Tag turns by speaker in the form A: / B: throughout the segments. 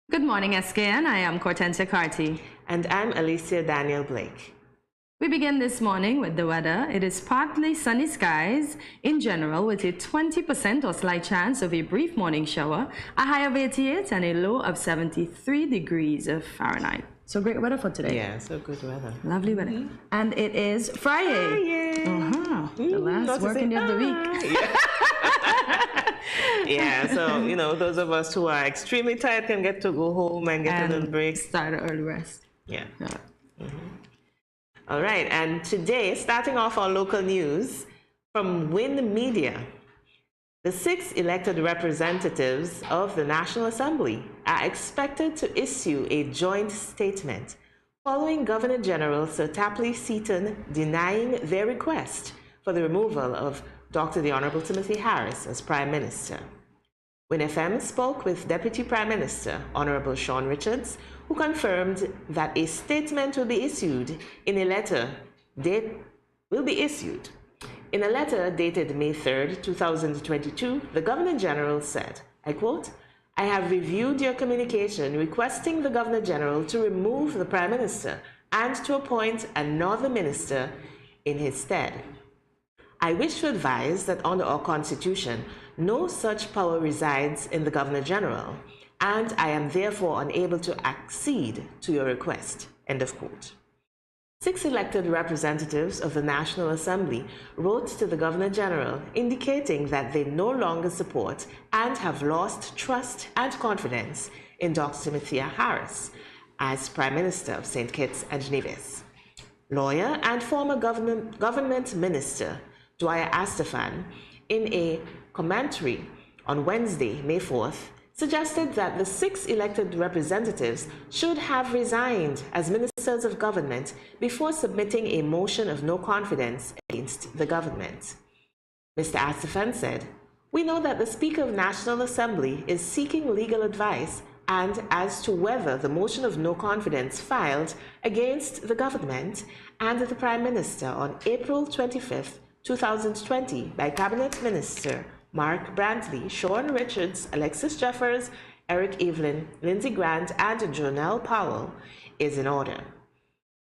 A: Good morning, SKN. I am Kortensia.
B: And I'm Alicia Daniel Blake.
A: We begin this morning with the weather. It is partly sunny skies in general with a 20% or slight chance of a brief morning shower, a high of 88 and a low of 73 degrees of Fahrenheit. So great weather for today.
B: Yeah, so good weather.
A: Lovely weather. And it is Friday. The last working day of the week.
B: Yeah, so, those of us who are extremely tired can get to go home and get a little break.
A: Start an early rest.
B: Yeah. All right, and today, starting off our local news from WIN Media, the 6 elected representatives of the National Assembly are expected to issue a joint statement following Governor General Sir Tapley Seaton denying their request for the removal of Dr. the Honorable Timothy Harris as Prime Minister. WIN FM spoke with Deputy Prime Minister Honorable Sean Richards, who confirmed that a statement will be issued in a letter dated May 3rd, 2022. The Governor General said, I quote, "I have reviewed your communication requesting the Governor General to remove the Prime Minister and to appoint another minister in his stead. I wish to advise that under our Constitution, no such power resides in the Governor General, and I am therefore unable to accede to your request." End of quote. 6 elected representatives of the National Assembly wrote to the Governor General indicating that they no longer support and have lost trust and confidence in Dr. Timothy Harris as Prime Minister of St. Kitts and Nevis. Lawyer and former government minister Dwyer Astafan, in a commentary on Wednesday, May 4th, suggested that the 6 elected representatives should have resigned as ministers of government before submitting a motion of no confidence against the government. Mr. Astafan said, "We know that the Speaker of National Assembly is seeking legal advice and as to whether the motion of no confidence filed against the government and the Prime Minister on April 25th, 2020 by Cabinet Minister Mark Brantley, Sean Richards, Alexis Jeffers, Eric Evelyn, Lindsey Grant, and Jonelle Powell is in order.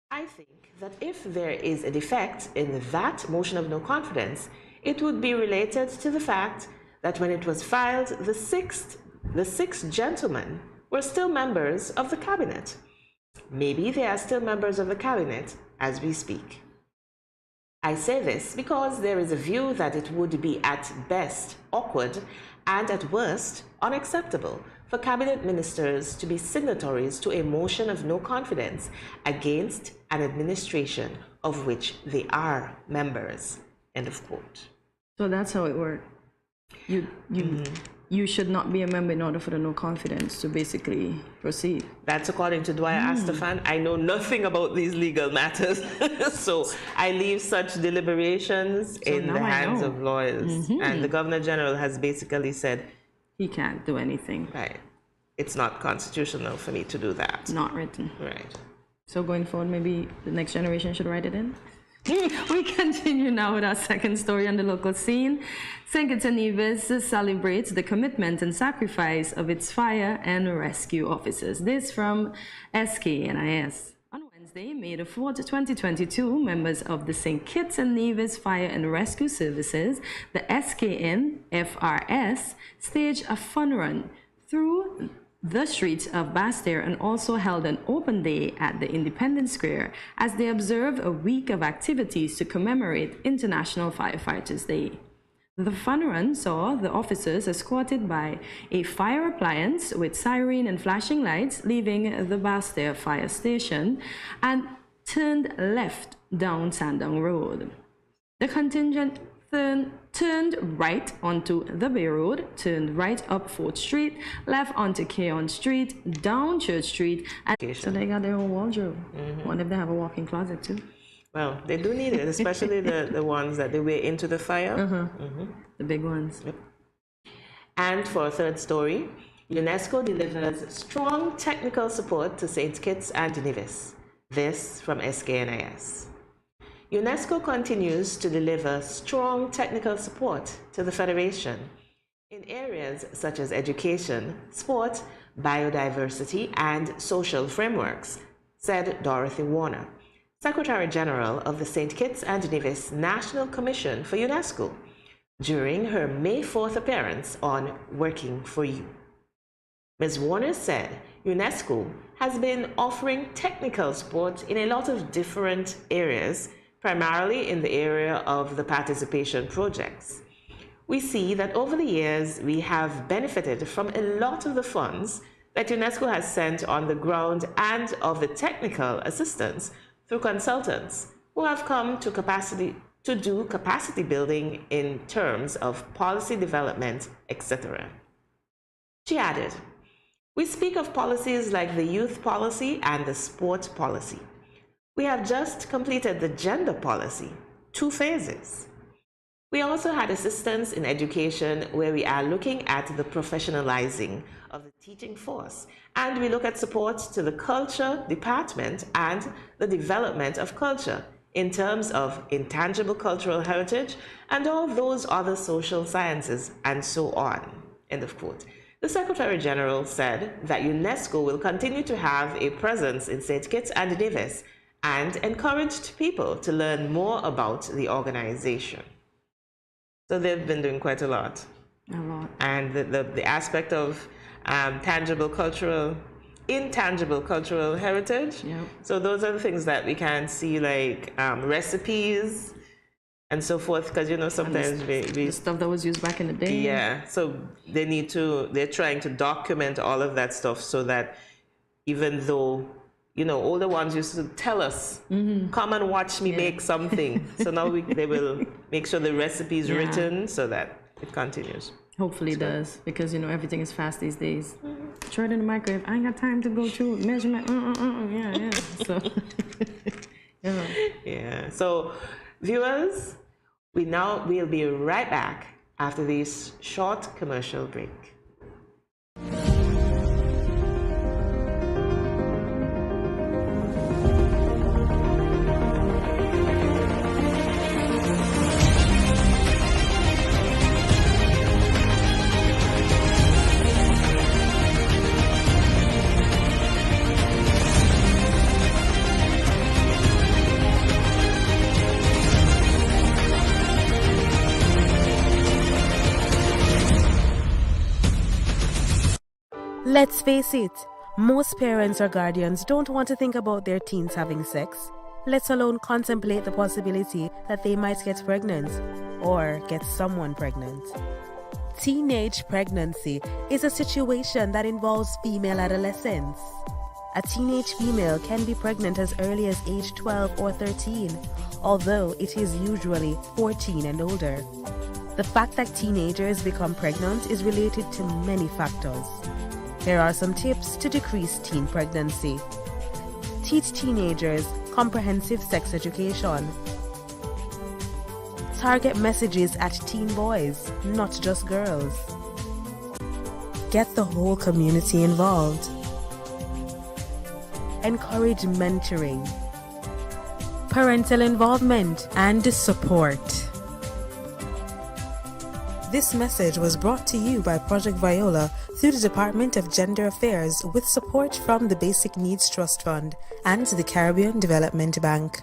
B: I think that if there is a defect in that motion of no confidence, it would be related to the fact that when it was filed, the six gentlemen were still members of the cabinet. Maybe they are still members of the cabinet as we speak. I say this because there is a view that it would be at best awkward and at worst unacceptable for cabinet ministers to be signatories to a motion of no confidence against an administration of which they are members." End of quote.
A: So that's how it works. You should not be a member in order for the no confidence to basically proceed.
B: That's according to Dwyer Astafan. I know nothing about these legal matters, so I leave such deliberations in the hands of lawyers. And the Governor General has basically said
A: he can't do anything.
B: Right. It's not constitutional for me to do that.
A: Not written.
B: Right.
A: So going forward, maybe the next generation should write it in. We continue now with our second story on the local scene. St. Kitts and Nevis celebrates the commitment and sacrifice of its fire and rescue officers. This from SKNIS. On Wednesday, May 4th, 2022, members of the St. Kitts and Nevis Fire and Rescue Services, the SKNFRS, staged a fun run through the streets of Basse-Terre and also held an open day at the Independence Square as they observed a week of activities to commemorate International Firefighters Day. The fun run saw the officers escorted by a fire appliance with siren and flashing lights leaving the Basse-Terre fire station and turned left down Sandong Road. The contingent turned right onto the Bay Road, turned right up 4th Street, left onto Keon Street, down Church Street. And so they got their own wardrobe. Wonder if they have a walk-in closet too.
B: Well, they do need it, especially the ones that they wear into the fire.
A: The big ones.
B: Yep. And for a third story, UNESCO delivers strong technical support to St. Kitts and Nevis. This from SKNIS. UNESCO continues to deliver strong technical support to the Federation in areas such as education, sport, biodiversity, and social frameworks, said Dorothy Warner, Secretary General of the St. Kitts and Nevis National Commission for UNESCO, during her May 4th appearance on Working for You. Ms. Warner said UNESCO has been offering technical support in a lot of different areas, primarily in the area of the participation projects. We see that over the years, we have benefited from a lot of the funds that UNESCO has sent on the ground and of the technical assistance through consultants who have come to do capacity building in terms of policy development, etc. She added, we speak of policies like the youth policy and the sport policy. We have just completed the gender policy, 2 phases. We also had assistance in education where we are looking at the professionalizing of the teaching force, and we look at support to the culture department and the development of culture in terms of intangible cultural heritage and all those other social sciences and so on. End of quote. The Secretary General said that UNESCO will continue to have a presence in St. Kitts and Nevis and encouraged people to learn more about the organization. So they've been doing quite a lot.
A: A lot.
B: And the aspect of intangible cultural heritage.
A: Yep.
B: So those are the things that we can see, like recipes and so forth, because sometimes
A: the stuff that was used back in the day.
B: Yeah, so they're trying to document all of that stuff so that even though older ones used to tell us, come and watch me make something. So now they will make sure the recipe is written so that it continues.
A: Hopefully it does, because everything is fast these days. Throw it in the microwave. I ain't got time to go through measurement. Yeah. So
B: yeah. So viewers, we'll be right back after this short commercial break.
C: Let's face it, most parents or guardians don't want to think about their teens having sex, let alone contemplate the possibility that they might get pregnant or get someone pregnant. Teenage pregnancy is a situation that involves female adolescents. A teenage female can be pregnant as early as age 12 or 13, although it is usually 14 and older. The fact that teenagers become pregnant is related to many factors. Here are some tips to decrease teen pregnancy. Teach teenagers comprehensive sex education. Target messages at teen boys, not just girls. Get the whole community involved. Encourage mentoring, parental involvement, and support. This message was brought to you by Project Viola through the Department of Gender Affairs with support from the Basic Needs Trust Fund and the Caribbean Development Bank.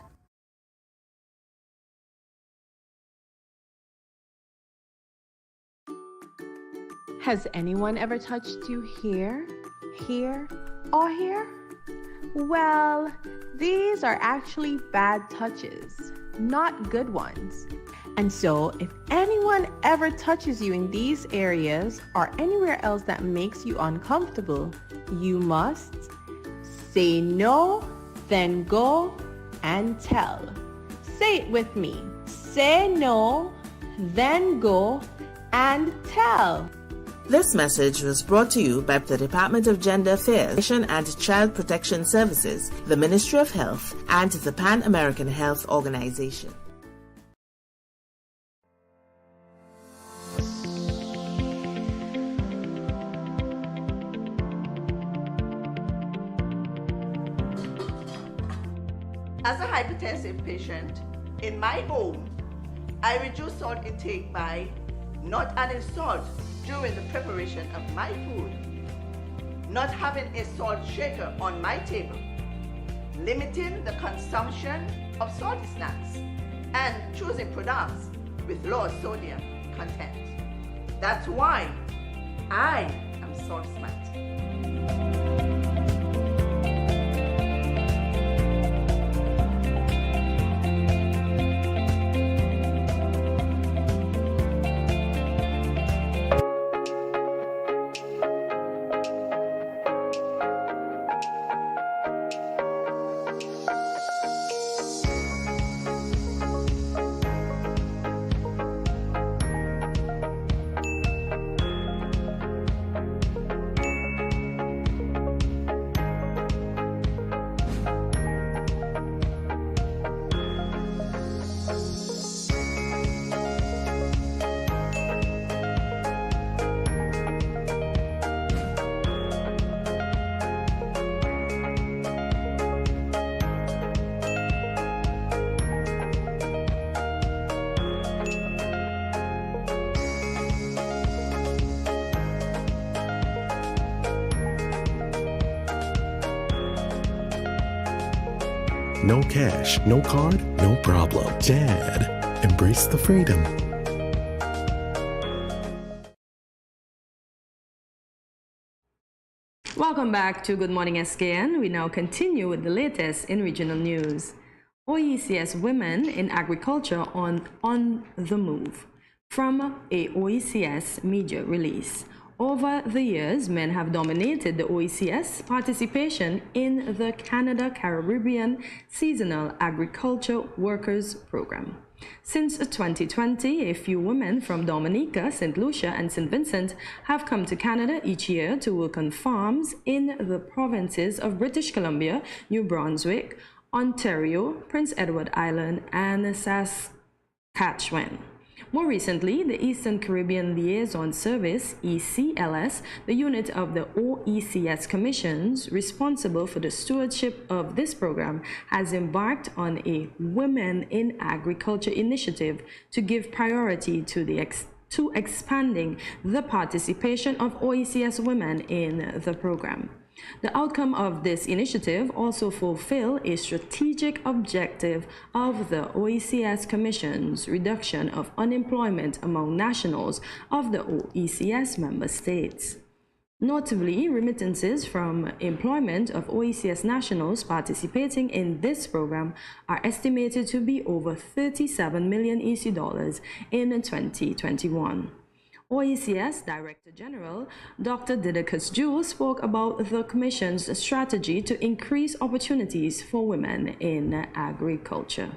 D: Has anyone ever touched you here, or here? Well, these are actually bad touches, not good ones. And so, if anyone ever touches you in these areas or anywhere else that makes you uncomfortable, you must say no, then go and tell. Say it with me. Say no, then go and tell.
B: This message was brought to you by the Department of Gender Affairs and Child Protection Services, the Ministry of Health, and the Pan American Health Organization.
E: As a hypertensive patient, in my home, I reduce salt intake by not adding salt during the preparation of my food, not having a salt shaker on my table, limiting the consumption of salty snacks, and choosing products with low sodium content. That's why I am Salt Smart.
F: No cash, no card, no problem. Dad, embrace the freedom.
A: Welcome back to Good Morning SKN. We now continue with the latest in regional news. OECS Women in Agriculture on the Move. From a OECS media release. Over the years, men have dominated the OECS participation in the Canada-Caribbean Seasonal Agriculture Workers Program. Since 2020, a few women from Dominica, St. Lucia, and St. Vincent have come to Canada each year to work on farms in the provinces of British Columbia, New Brunswick, Ontario, Prince Edward Island, and Saskatchewan. More recently, the Eastern Caribbean Liaison Service, ECLS, the unit of the OECS Commissions responsible for the stewardship of this program, has embarked on a Women in Agriculture initiative to give priority to expanding the participation of OECS women in the program. The outcome of this initiative also fulfill a strategic objective of the OECS Commission's reduction of unemployment among nationals of the OECS member states. Notably, remittances from employment of OECS nationals participating in this program are estimated to be over 37 million EC dollars in 2021. OECS Director General Dr. Didacus Jewell spoke about the Commission's strategy to increase opportunities for women in agriculture.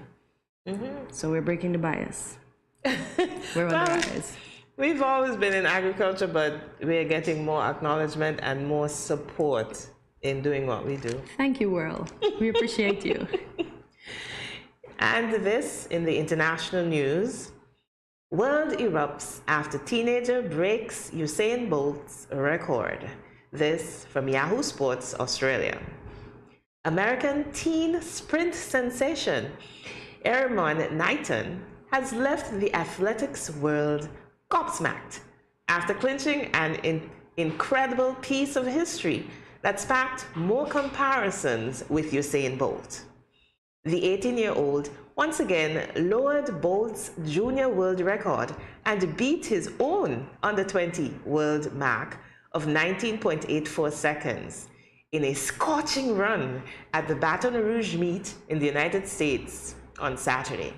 A: So we're breaking the bias. We're on the rise.
B: We've always been in agriculture, but we're getting more acknowledgement and more support in doing what we do.
A: Thank you, world. We appreciate you.
B: And this in the international news. World erupts after teenager breaks Usain Bolt's record. This from Yahoo Sports Australia. American teen sprint sensation Eamon Knighton has left the athletics world gobsmacked after clinching an incredible piece of history that sparked more comparisons with Usain Bolt. The 18-year-old once again lowered Bolt's junior world record and beat his own under-20 world mark of 19.84 seconds in a scorching run at the Baton Rouge meet in the United States on Saturday.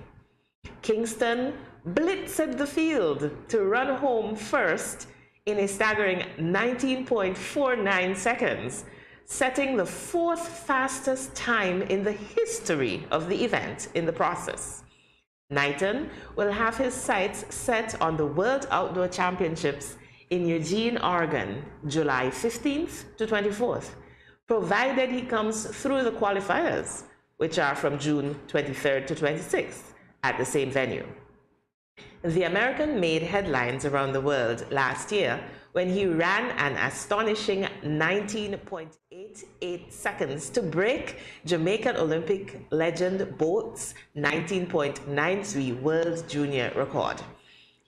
B: Kingston blitzed the field to run home first in a staggering 19.49 seconds, setting the fourth fastest time in the history of the event in the process. Knighton will have his sights set on the World Outdoor Championships in Eugene, Oregon, July 15th to 24th, provided he comes through the qualifiers, which are from June 23rd to 26th at the same venue. The American made headlines around the world last year when he ran an astonishing 19.88 seconds to break Jamaican Olympic legend Bolt's 19.93 world junior record.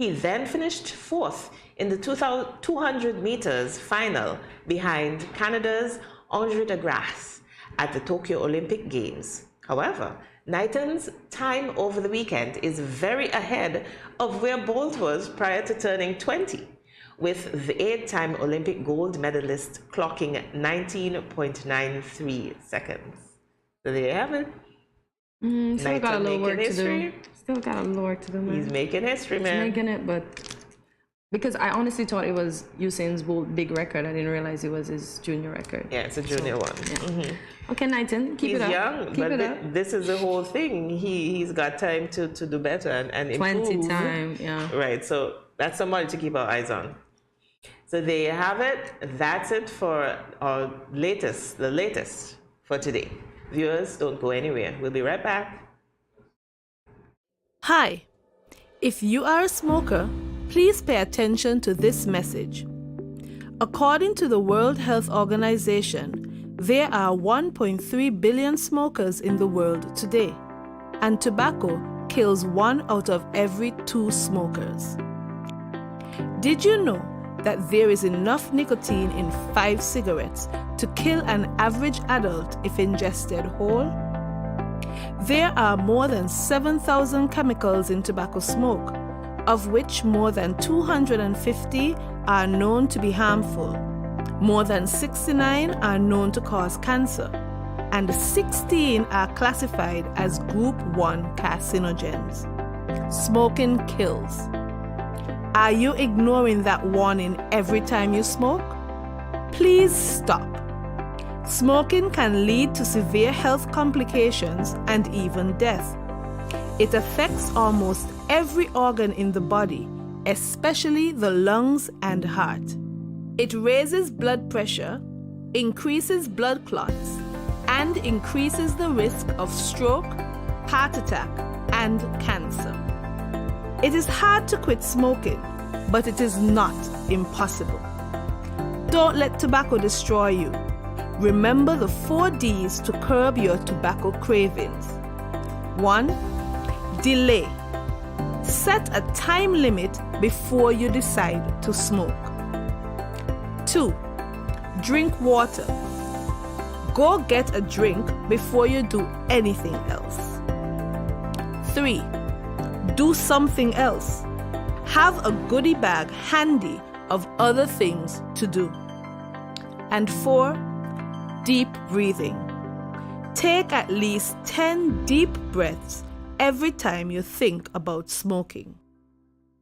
B: He then finished 4th in the 200 meters final behind Canada's Andre de Grasse at the Tokyo Olympic Games. However, Knighton's time over the weekend is very ahead of where Bolt was prior to turning 20, with the 8-time Olympic gold medalist clocking 19.93 seconds. So there you have it.
A: Still got a little work to do. Still got a little work to do, man.
B: He's making history, man.
A: He's making it, but because I honestly thought it was Usain's Bolt big record, I didn't realize it was his junior record.
B: Yeah, it's a junior one.
A: Yeah. Okay, Knighton, keep it up.
B: He's young, but this is the whole thing. He's got time to do better and improve.
A: 20 time, yeah.
B: Right, so that's somebody to keep our eyes on. So there you have it. That's it for our the latest for today. Viewers, don't go anywhere. We'll be right back.
G: Hi. If you are a smoker, please pay attention to this message. According to the World Health Organization, there are 1.3 billion smokers in the world today, and tobacco kills 1 out of every 2 smokers. Did you know that there is enough nicotine in 5 cigarettes to kill an average adult if ingested whole? There are more than 7,000 chemicals in tobacco smoke, of which more than 250 are known to be harmful. More than 69 are known to cause cancer, and 16 are classified as Group 1 carcinogens. Smoking kills. Are you ignoring that warning every time you smoke? Please stop. Smoking can lead to severe health complications and even death. It affects almost every organ in the body, especially the lungs and heart. It raises blood pressure, increases blood clots, and increases the risk of stroke, heart attack, and cancer. It is hard to quit smoking, but it is not impossible. Don't let tobacco destroy you. Remember the 4 Ds to curb your tobacco cravings. 1. Delay. Set a time limit before you decide to smoke. 2. Drink water. Go get a drink before you do anything else. 3. Do something else. Have a goodie bag handy of other things to do. And 4. Deep breathing. Take at least 10 deep breaths every time you think about smoking.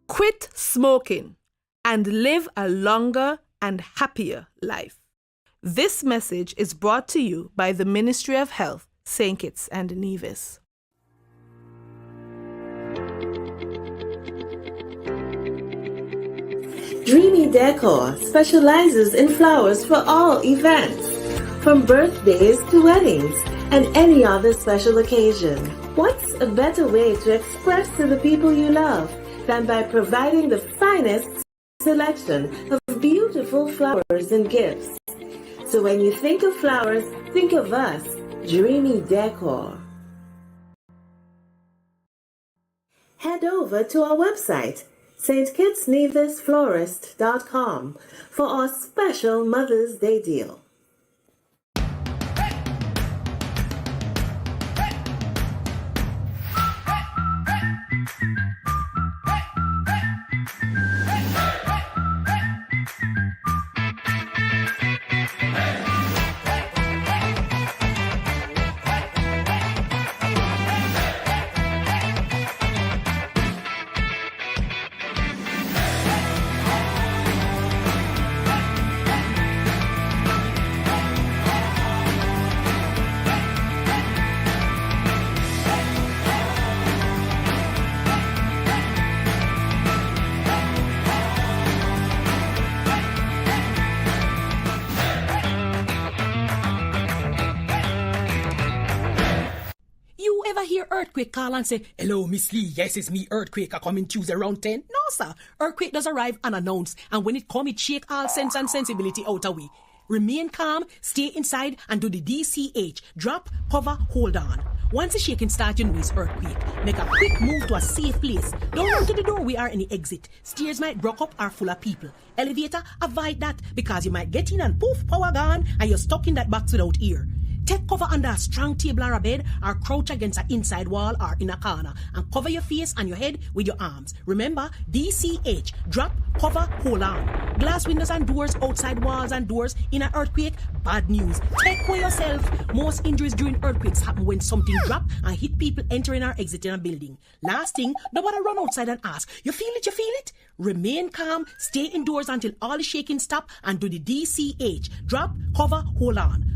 G: Quit smoking and live a longer and happier life. This message is brought to you by the Ministry of Health, St. Kitts and Nevis.
H: Dreamy Decor specializes in flowers for all events, from birthdays to weddings and any other special occasion. What's a better way to express to the people you love than by providing the finest selection of beautiful flowers and gifts? So when you think of flowers, think of us, Dreamy Decor. Head over to our website, stkittsnevisflorist.com, for our special Mother's Day deal.
I: Earthquake call and say, "Hello, Miss Lee. Yes, it's me, Earthquake. I come in Tuesday around 10. No, sir. Earthquake does arrive unannounced. And when it come, it shake all sense and sensibility out of we. Remain calm, stay inside, and do the DCH. Drop, hover, hold on. Once the shaking starts, you know it's earthquake. Make a quick move to a safe place. Don't run to the doorway or any exit. Stairs might block up or full of people. Elevator, avoid that because you might get in and poof, power gone, and you're stuck in that box without ear. Take cover under a strong table or a bed, or crouch against an inside wall or in a corner, and cover your face and your head with your arms. Remember, DCH, drop, cover, hold on. Glass windows and doors, outside walls and doors in an earthquake, bad news. Take care of yourself. Most injuries during earthquakes happen when something drop and hit people entering or exiting a building. Last thing, nobody run outside and ask, you feel it, you feel it? Remain calm, stay indoors until all the shaking stop, and do the DCH, drop, cover, hold on.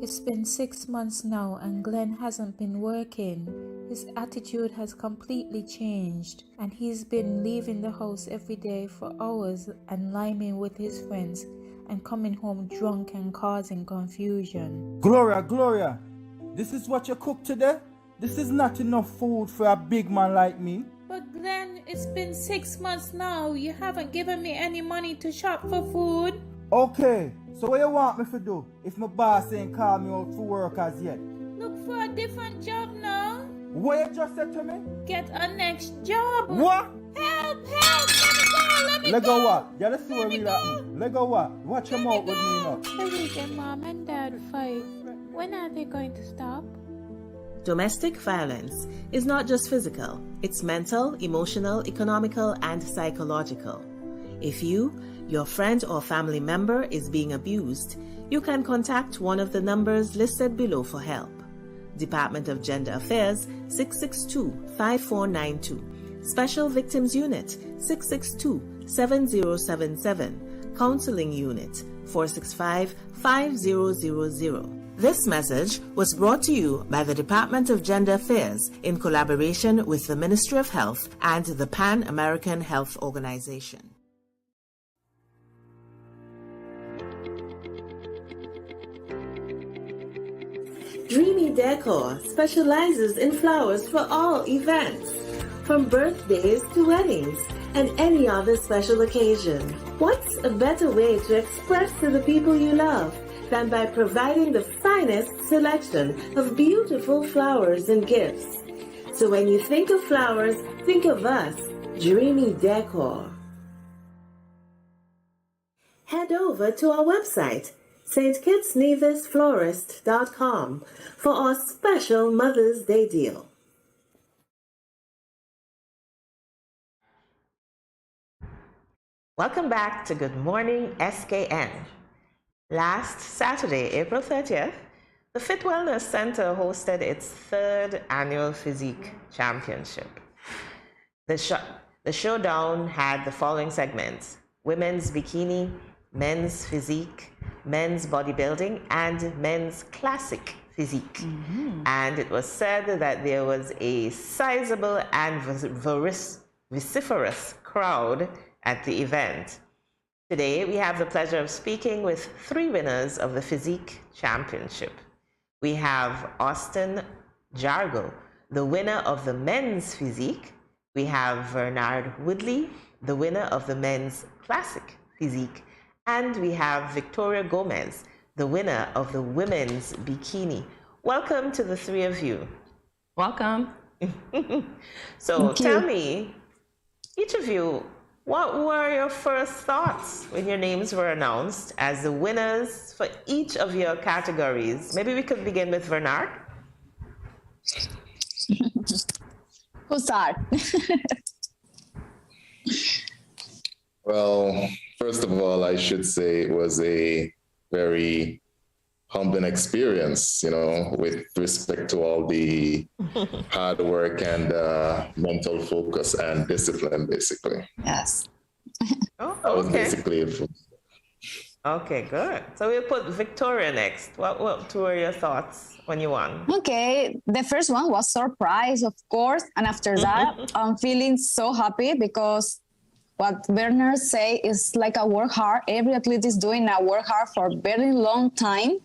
J: It's been 6 months now and Glenn hasn't been working. His attitude has completely changed and he's been leaving the house every day for hours and liming with his friends and coming home drunk and causing confusion.
K: Gloria, this is what you cook today? This is not enough food for a big man like me.
J: But Glenn, it's been 6 months now. You haven't given me any money to shop for food.
K: Okay, so what you want me to do if my boss ain't call me out for work as yet?
J: Look for a different job now.
K: What you just said to me?
J: Get a next job.
K: What?
J: Help! Let me go!
K: Let go what? Yeah, let's see what we like. Let go what? Watch your mouth with me now.
J: Every day mom and dad fight. When are they going to stop?
B: Domestic violence is not just physical, it's mental, emotional, economical, and psychological. If you, your friend or family member is being abused, you can contact one of the numbers listed below for help. Department of Gender Affairs 662-5492, Special Victims Unit 662-7077, Counseling Unit 465-5000. This message was brought to you by the Department of Gender Affairs in collaboration with the Ministry of Health and the Pan American Health Organization.
H: Dreamy Decor specializes in flowers for all events, from birthdays to weddings and any other special occasion. What's a better way to express to the people you love than by providing the finest selection of beautiful flowers and gifts? So when you think of flowers, think of us, Dreamy Decor. Head over to our website, StKittsNevisFlorist.com, for our special Mother's Day deal.
B: Welcome back to Good Morning SKN. Last Saturday, April 30th, the Fit Wellness Center hosted its 3rd annual Physique Championship. The showdown had the following segments: women's bikini, men's physique, men's bodybuilding, and men's classic physique. Mm-hmm. And it was said that there was a sizable and vociferous crowd at the event. Today, we have the pleasure of speaking with 3 winners of the Physique Championship. We have Austin Jargo, the winner of the men's physique. We have Bernard Woodley, the winner of the men's classic physique. And we have Victoria Gomez, the winner of the women's bikini. Welcome to the 3 of you.
A: Welcome.
B: So tell me, each of you, what were your first thoughts when your names were announced as the winners for each of your categories? Maybe we could begin with Bernard.
L: Who'll start?
M: Well, first of all, I should say it was a very humbling experience, with respect to all the hard work and mental focus and discipline, basically.
L: Yes.
B: Oh,
M: that was
B: okay.
M: basically it.
B: Okay, good. So we'll put Victoria next. What were your thoughts when you won?
L: Okay, the first one was surprise, of course. And after that, I'm feeling so happy because what Werner say is like a work hard. Every athlete is doing a work hard for a very long time.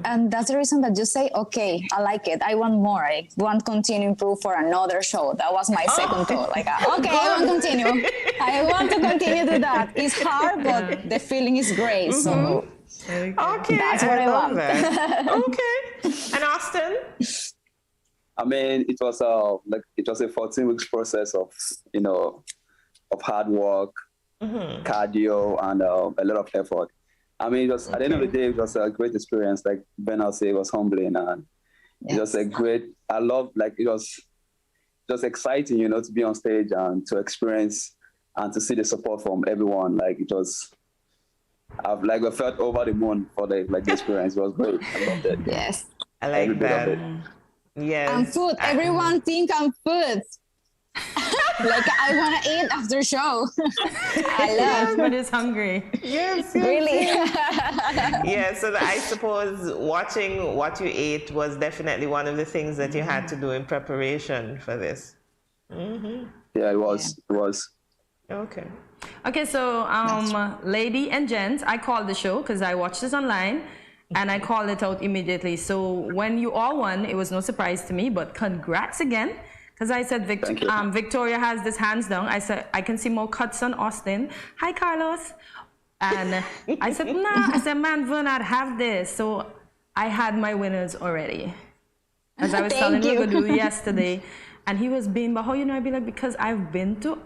L: And that's the reason that you say, okay, I like it. I want more. I want to continue improve for another show. That was my second thought. Like, okay, I want to continue. I want to continue to that. It's hard, but the feeling is great. So
B: okay,
L: that's what I want.
B: Okay. And Austin?
N: I mean, it was a 14 weeks process of, of hard work, cardio, and a lot of effort. I mean, it was, at the end of the day, it was a great experience. Like Ben will say, it was humbling, and it was a great. I love, like, it was just exciting, to be on stage and to experience and to see the support from everyone. Like, it was, I felt over the moon for the experience. It was great. I loved it.
L: Yes,
B: I like that. Yes.
L: And food. Everyone think I'm food. Like, I want to eat after show. I love.
A: But it's hungry.
B: Yes.
L: Really.
B: Yeah. So I suppose watching what you ate was definitely one of the things that you had to do in preparation for this.
N: Yeah, it was. It was.
B: Okay.
A: Okay, so lady and gents, I called the show because I watched this online. And I called it out immediately. So when you all won, it was no surprise to me, but congrats again. Because I said Victoria has this hands down. I said, I can see more cuts on Austin. Hi, Carlos. And I said, nah. I said, man, Bernard, have this. So I had my winners already. As I was telling you yesterday. And he was being, but how you know? I'd be like, because I've been to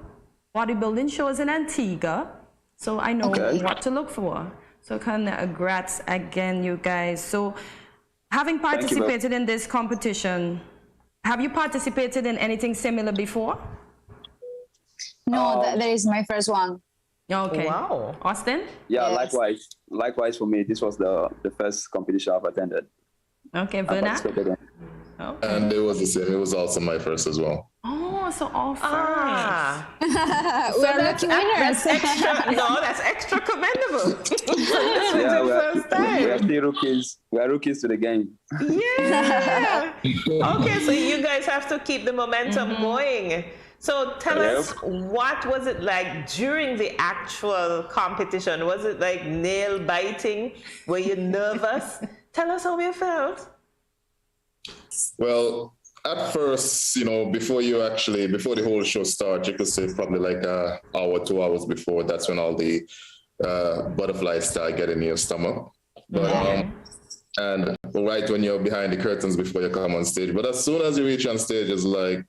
A: bodybuilding shows in Antigua. So I know what to look for. So congrats again, you guys. So having participated in this competition, have you participated in anything similar before?
L: No, that is my first one.
A: Okay.
B: Wow.
A: Austin?
N: Yeah, likewise. Likewise for me, this was the first competition I've attended.
A: Okay, Verna?
M: Okay. And it was the same. It was also my first as well.
A: Oh, so all first.
L: We're lucky winners.
B: That's extra commendable.
N: We are still rookies. We are rookies to the game.
B: Yeah. Okay, so you guys have to keep the momentum going. So tell us, what was it like during the actual competition? Was it like nail biting? Were you nervous? Tell us how you felt.
M: Well, at first, before the whole show starts, you could say probably like an hour, 2 hours before, that's when all the butterflies start getting in your stomach. But, and right when you're behind the curtains before you come on stage. But as soon as you reach on stage, it's like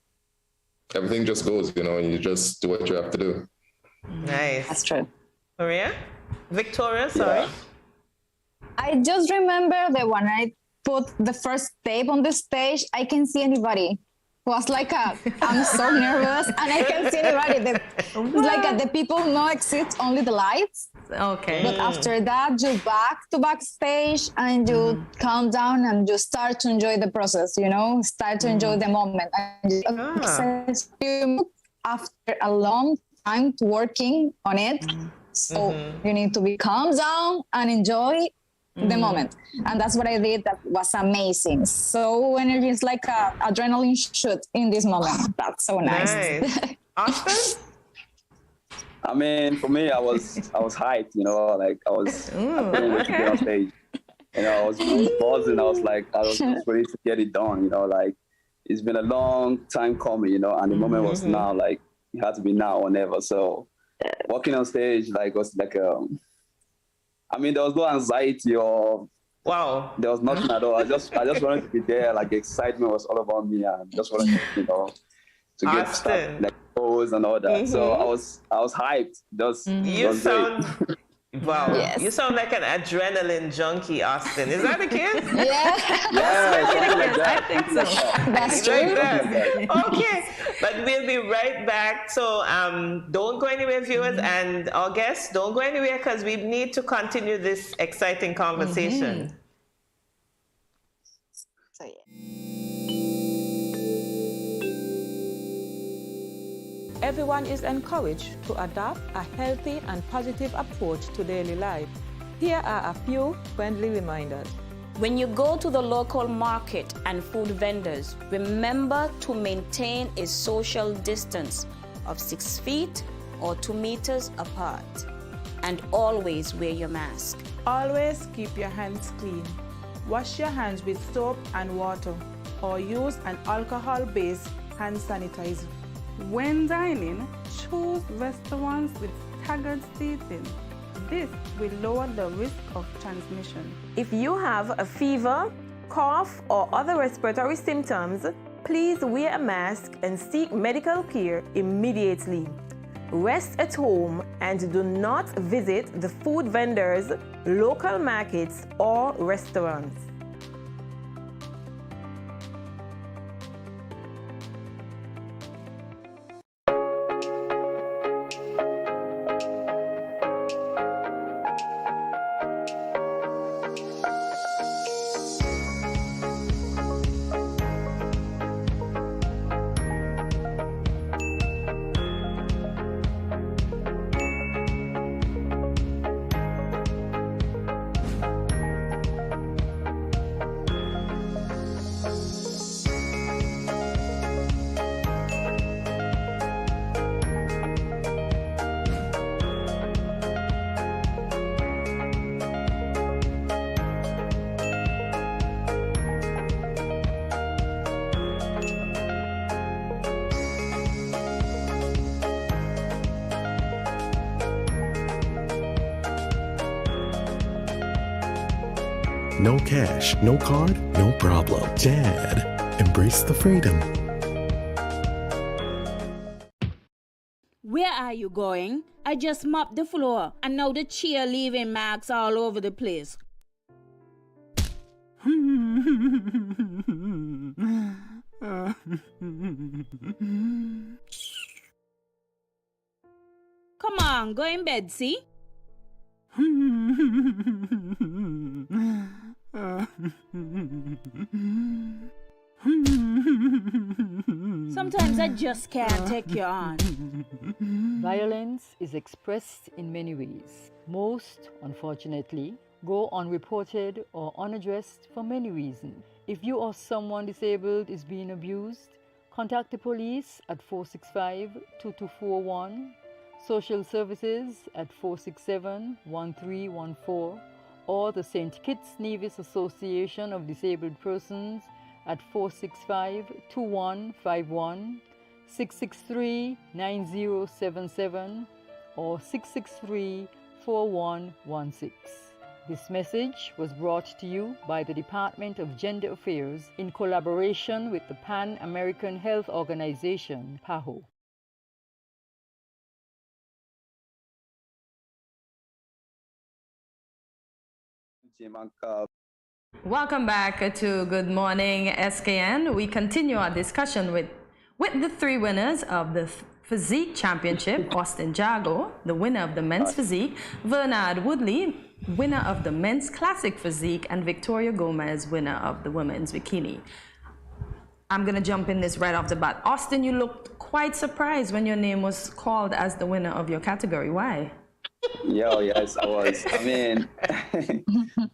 M: everything just goes, and you just do what you have to do.
B: Nice.
L: That's true.
B: Maria? Victoria, sorry.
L: Yeah. I just remember that when I put the first tape on the stage, I can see anybody. It was like I'm so nervous and I can't see anybody. The people no exist, only the lights.
A: Okay.
L: But after that, you back to backstage and you calm down and you start to enjoy the process, start to enjoy the moment. And after a long time working on it, so you need to be calm down and enjoy the moment. And that's what I did. That was amazing. So energy is like a adrenaline shoot in this moment. That's so nice.
B: Austin?
N: I mean, for me, I was hyped, like I was ready to get on stage. I was buzzing. I was just ready to get it done, like it's been a long time coming, and the moment was now, like it had to be now or never. So walking on stage, was like I mean, there was no anxiety or there was nothing at all. I just wanted to be there. Like excitement was all about me, and just wanted to, to get started, like pose and all that. So I was hyped.
B: You sound you sound like an adrenaline junkie, Austin. Is that the case?
L: I think so. That's true.
B: Okay, but we'll be right back. So don't go anywhere, viewers, and our guests, don't go anywhere because we need to continue this exciting conversation.
O: Everyone is encouraged to adopt a healthy and positive approach to daily life. Here are a few friendly reminders.
P: When you go to the local market and food vendors, remember to maintain a social distance of 6 feet or 2 meters apart. And always wear your mask.
O: Always keep your hands clean.
G: wash your hands with soap and water, or use an alcohol-based hand sanitizer.
Q: When dining, choose restaurants with staggered seating. This will lower the risk of transmission.
D: If you have a fever, cough, or other respiratory symptoms, please wear a mask and seek medical care immediately. Rest at home and do not visit the food vendors, local markets, or restaurants.
F: No cash, no card, no problem. Dad, embrace the freedom.
R: Where are you going? I just mopped the floor and now the chair leaving marks all over the place. Come on, go in bed, see? Sometimes I just can't take you on.
S: Violence is expressed in many ways. Most, unfortunately, go unreported or unaddressed for many reasons. If you or someone disabled is being abused, contact the police at 465-2241, social services at 467-1314, or the St. Kitts Nevis Association of Disabled Persons at 465-2151, 663-9077, or 663-4116. This message was brought to you by the Department of Gender Affairs in collaboration with the Pan American Health Organization, PAHO.
A: Welcome back to Good Morning SKN. We continue our discussion with the three winners of the Physique Championship: Austin Jago, the winner of the men's physique; Bernard Woodley, winner of the men's classic physique; and Victoria Gomez, winner of the women's bikini. I'm going to jump in this right off the bat. Austin, you looked quite surprised when your name was called as the winner of your category. Why?
N: Yes, I was. I mean,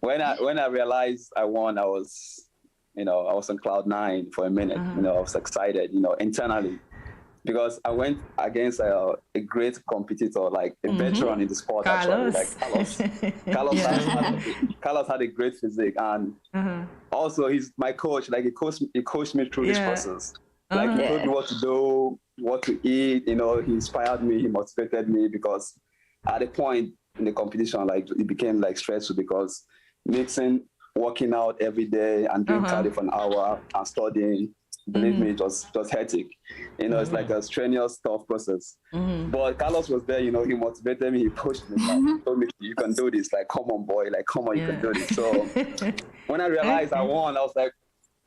N: when I realized I won, I was on cloud nine for a minute. I was excited, internally, because I went against a great competitor, like a veteran in the sport,
A: Carlos.
N: Actually, like Carlos. Carlos had a great physique, and also he's my coach. Like he coached me through this process. Like he told me what to do, what to eat. He inspired me, he motivated me, because at a point in the competition, like it became like stressful, because mixing working out every day and doing cardio for an hour and studying, believe me, it was hectic. It's like a strenuous, tough process. But Carlos was there, he motivated me, he pushed me, he told me, you can do this, like, come on, boy, like, come on, you can do this. So when I realized I won, I was like,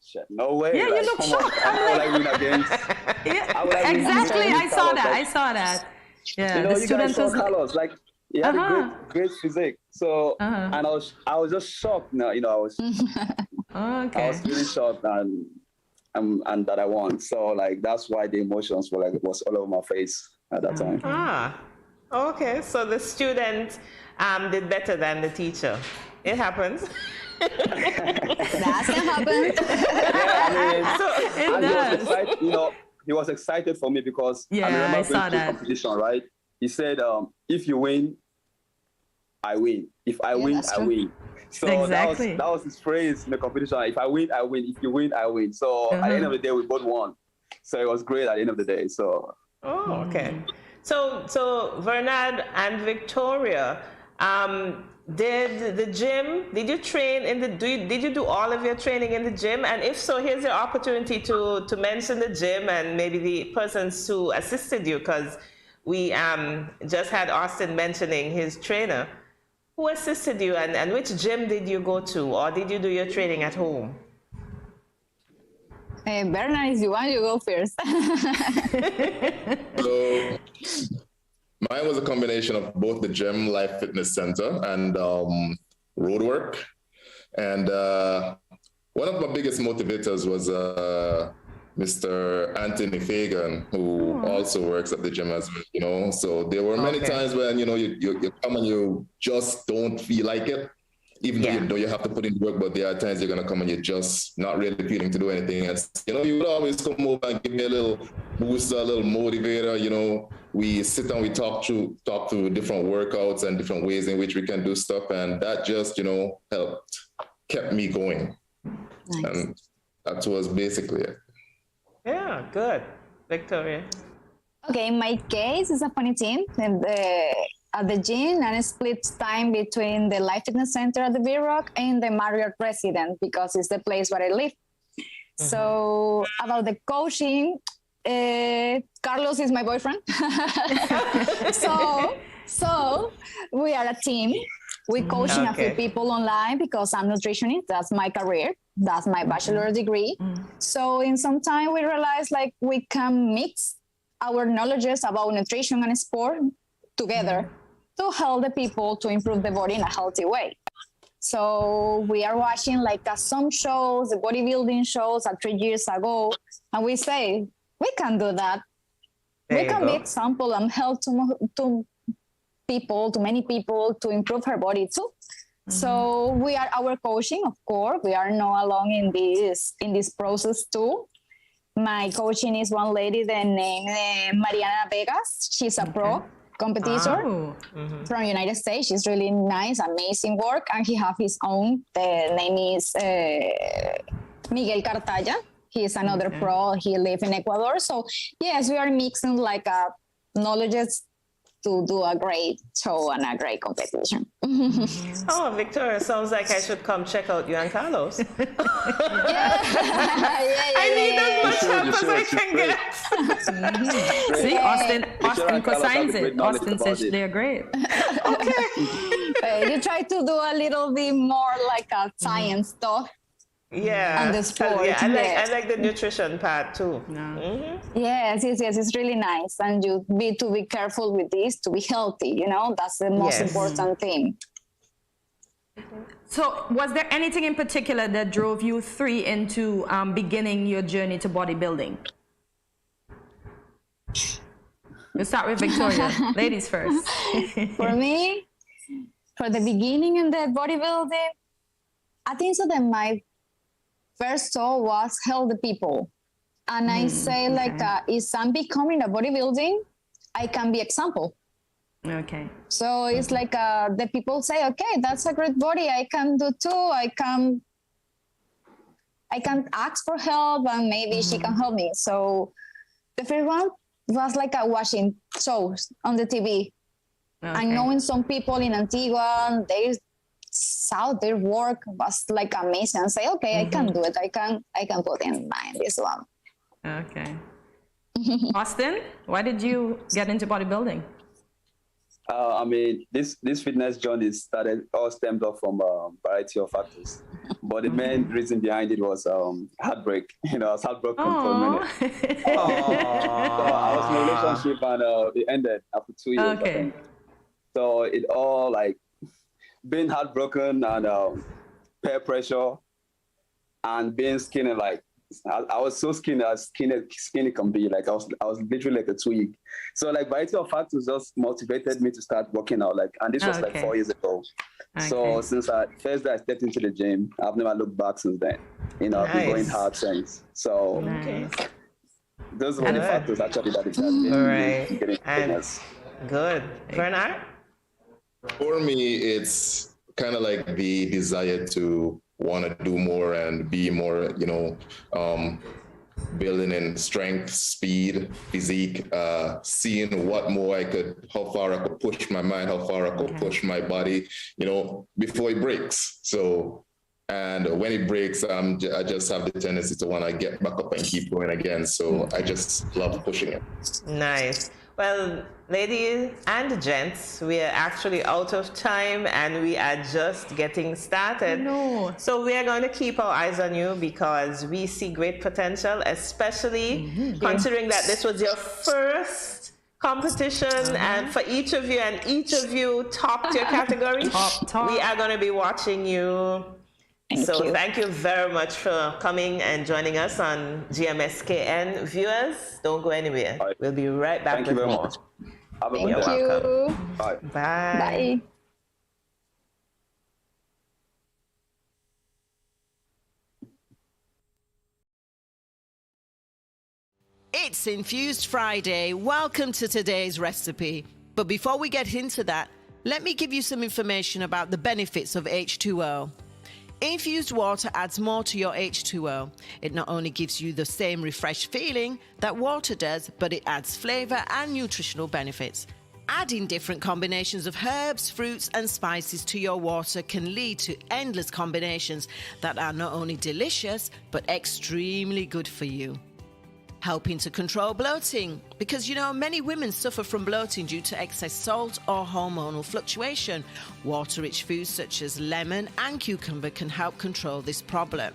N: shit, no way.
A: Yeah,
N: like,
A: you look shocked.
N: How will I win against?
A: Exactly, I saw that. Yeah, the
N: you guys saw Carlos, like, he had a great physique. So, and I was just shocked. I was really shocked and that I won. So, like, that's why the emotions was all over my face at that time.
B: Okay. So the student did better than the teacher. It happens.
L: That can happen.
N: He was excited for me because I remember
A: saw that
N: competition, right? He said, if you win, I win. If I win, I win. So
A: Exactly.
N: that was his phrase in the competition. If I win, I win. If you win, I win. So at the end of the day, we both won. So it was great at the end of the day. So.
B: Oh, okay. So Vernad and Victoria, did you train in the, did you do all of your training in the gym? And if so, here's your opportunity to mention the gym and maybe the persons who assisted you, because we just had Austin mentioning his trainer. Who assisted you, and which gym did you go to, or did you do your training at home?
L: Bernard, if you want, you go first.
M: So mine was a combination of both the gym, Life Fitness Center, and road work. And one of my biggest motivators was Mr. Anthony Fagan, who also works at the gym as well, you know. So there were many times when, you know, you come and you just don't feel like it, even though you know you have to put in work, but there are times you're going to come and you're just not really feeling to do anything. And, you know, you would always come over and give me a little booster, a little motivator, you know. We sit and we talk through different workouts and different ways in which we can do stuff. And that just, you know, kept me going. Nice. And that was basically it.
B: Yeah, good. Victoria.
L: Okay, in my case, it's a funny thing. At the gym, and it splits time between the Life Fitness Center at the V-Rock and the Marriott Residence, because it's the place where I live. So about the coaching, Carlos is my boyfriend. so we are a team. We coaching a few people online because I'm nutritionist. That's my career. That's my bachelor degree. So in some time we realized like we can mix our knowledges about nutrition and sport together to help the people to improve the body in a healthy way. So we are watching like some shows, the bodybuilding shows 3 years ago, and we say, we can do that. We can be example and help to many people to improve her body too. So we are our coaching, of course. We are not alone in this process too. My coaching is one lady that named Mariana Vegas. She's a pro competitor from United States. She's really nice, amazing work, and he have his own. The name is Miguel Cartaya. He is another pro. He lives in Ecuador. So yes, we are mixing like knowledges to do a great show and a great competition.
B: Oh, Victoria, sounds like I should come check out you and Carlos. I need as much help as I can get.
A: See, Austin co-signs it. Austin says they're great.
L: You try to do a little bit more like a science stuff.
B: Yeah,
L: and the sport.
B: Yeah, I like the nutrition part too.
L: Yes, it's really nice, and you be careful with this to be healthy. You know, that's the most important thing.
A: So, was there anything in particular that drove you three into beginning your journey to bodybuilding? We'll start with Victoria. Ladies first.
L: For me, for the beginning in the bodybuilding, I think so that my first thought was help the people. And I say like, if I'm becoming a bodybuilding, I can be example.
A: Okay.
L: So it's like the people say, okay, that's a great body. I can do too. I can ask for help and maybe she can help me. So the first one was like watching shows on the TV and knowing some people in Antigua, they saw their work was like amazing and say, okay, I can do it. I can put in mind this one.
A: Okay. Austin, why did you get into bodybuilding?
N: I mean, this fitness journey stemmed off from a variety of factors. But the main reason behind it was heartbreak. You know, I was heartbroken for a minute. So I was in a relationship and it ended after 2 years. I think. So it all like being heartbroken and peer pressure and being skinny, like I was so skinny as skinny can be. Like I was literally like a twig. So like variety of factors just motivated me to start working out. Like, and this was like 4 years ago. So since first day I stepped into the gym, I've never looked back since then. You know, I've been going hard since. So those were the factors actually that it getting fitness.
B: Good. Bernard?
M: For me, it's kind of like the desire to want to do more and be more, building in strength, speed, physique, seeing how far I could push my mind, how far I could push my body, before it breaks. So, and when it breaks, I just have the tendency to want to get back up and keep going again. So I just love pushing it.
B: Nice. Well, ladies and gents, we are actually out of time and we are just getting started.
A: No.
B: So we are going to keep our eyes on you because we see great potential, especially considering that this was your first competition and for each of you topped your category. Top. We are going to be watching you. Thank you very much for coming and joining us on GMSKN. Viewers, don't go anywhere. We'll be right back.
N: Thank you very much. Have a good day.
B: You're welcome.
N: Bye.
B: Bye.
T: It's Infused Friday. Welcome to today's recipe. But before we get into that, let me give you some information about the benefits of H2O. Infused water adds more to your H2O. It not only gives you the same refreshed feeling that water does, but it adds flavor and nutritional benefits. Adding different combinations of herbs, fruits, and spices to your water can lead to endless combinations that are not only delicious, but extremely good for you. Helping to control bloating, because many women suffer from bloating due to excess salt or hormonal fluctuation. Water-rich foods such as lemon and cucumber can help control this problem.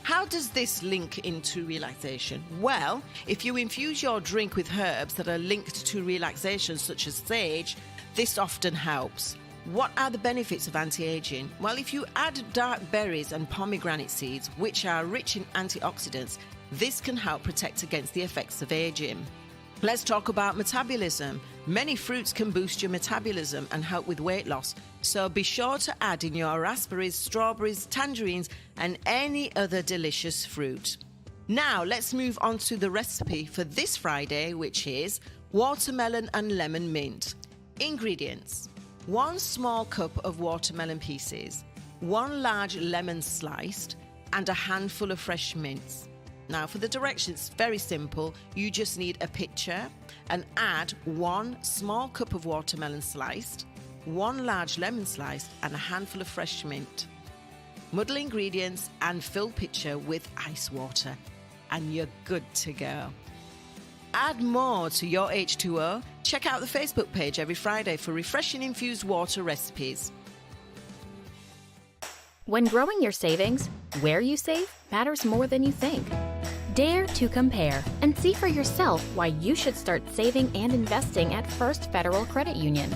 T: How does this link into relaxation? Well, if you infuse your drink with herbs that are linked to relaxation such as sage, this often helps. What are the benefits of anti-aging? Well, if you add dark berries and pomegranate seeds, which are rich in antioxidants, this can help protect against the effects of aging. Let's talk about metabolism. Many fruits can boost your metabolism and help with weight loss, so be sure to add in your raspberries, strawberries, tangerines, and any other delicious fruit. Now, let's move on to the recipe for this Friday, which is watermelon and lemon mint. Ingredients: 1 small cup of watermelon pieces, 1 large lemon sliced, and a handful of fresh mints. Now for the directions, very simple. You just need a pitcher and add 1 small cup of watermelon sliced, 1 large lemon sliced, and a handful of fresh mint. Muddle ingredients and fill pitcher with ice water, and you're good to go. Add more to your H2O. Check out the Facebook page every Friday for refreshing infused water recipes.
U: When growing your savings, where you save matters more than you think. Dare to compare and see for yourself why you should start saving and investing at First Federal Credit Union.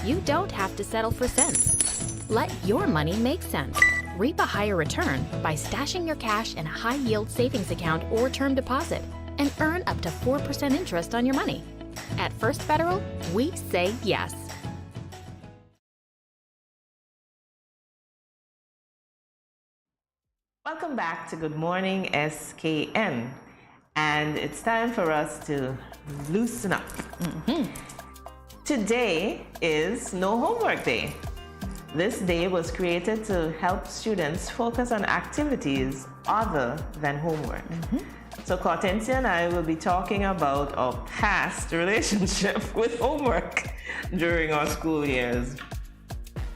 U: You don't have to settle for cents. Let your money make sense. Reap a higher return by stashing your cash in a high-yield savings account or term deposit and earn up to 4% interest on your money. At First Federal, we say yes.
B: Welcome back to Good Morning SKN, and it's time for us to loosen up. Today is No Homework Day. This day was created to help students focus on activities other than homework. So Kortensia and I will be talking about our past relationship with homework during our school years.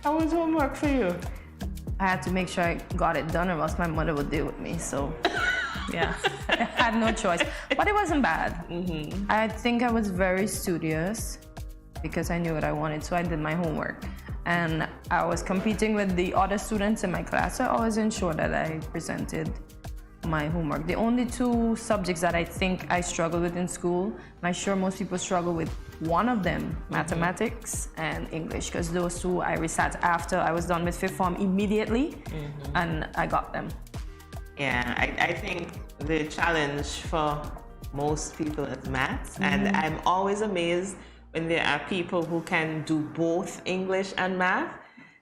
B: How was homework for you?
A: I had to make sure I got it done or else my mother would deal with me, so yeah, I had no choice. But it wasn't bad. I think I was very studious because I knew what I wanted, so I did my homework. And I was competing with the other students in my class, so I always ensured that I presented my homework. The only 2 subjects that I think I struggled with in school, and I'm sure most people struggle with one of them, mathematics and English, because those 2 I resat after I was done with 5th form immediately, and I got them.
B: Yeah, I think the challenge for most people is maths, and I'm always amazed when there are people who can do both English and math.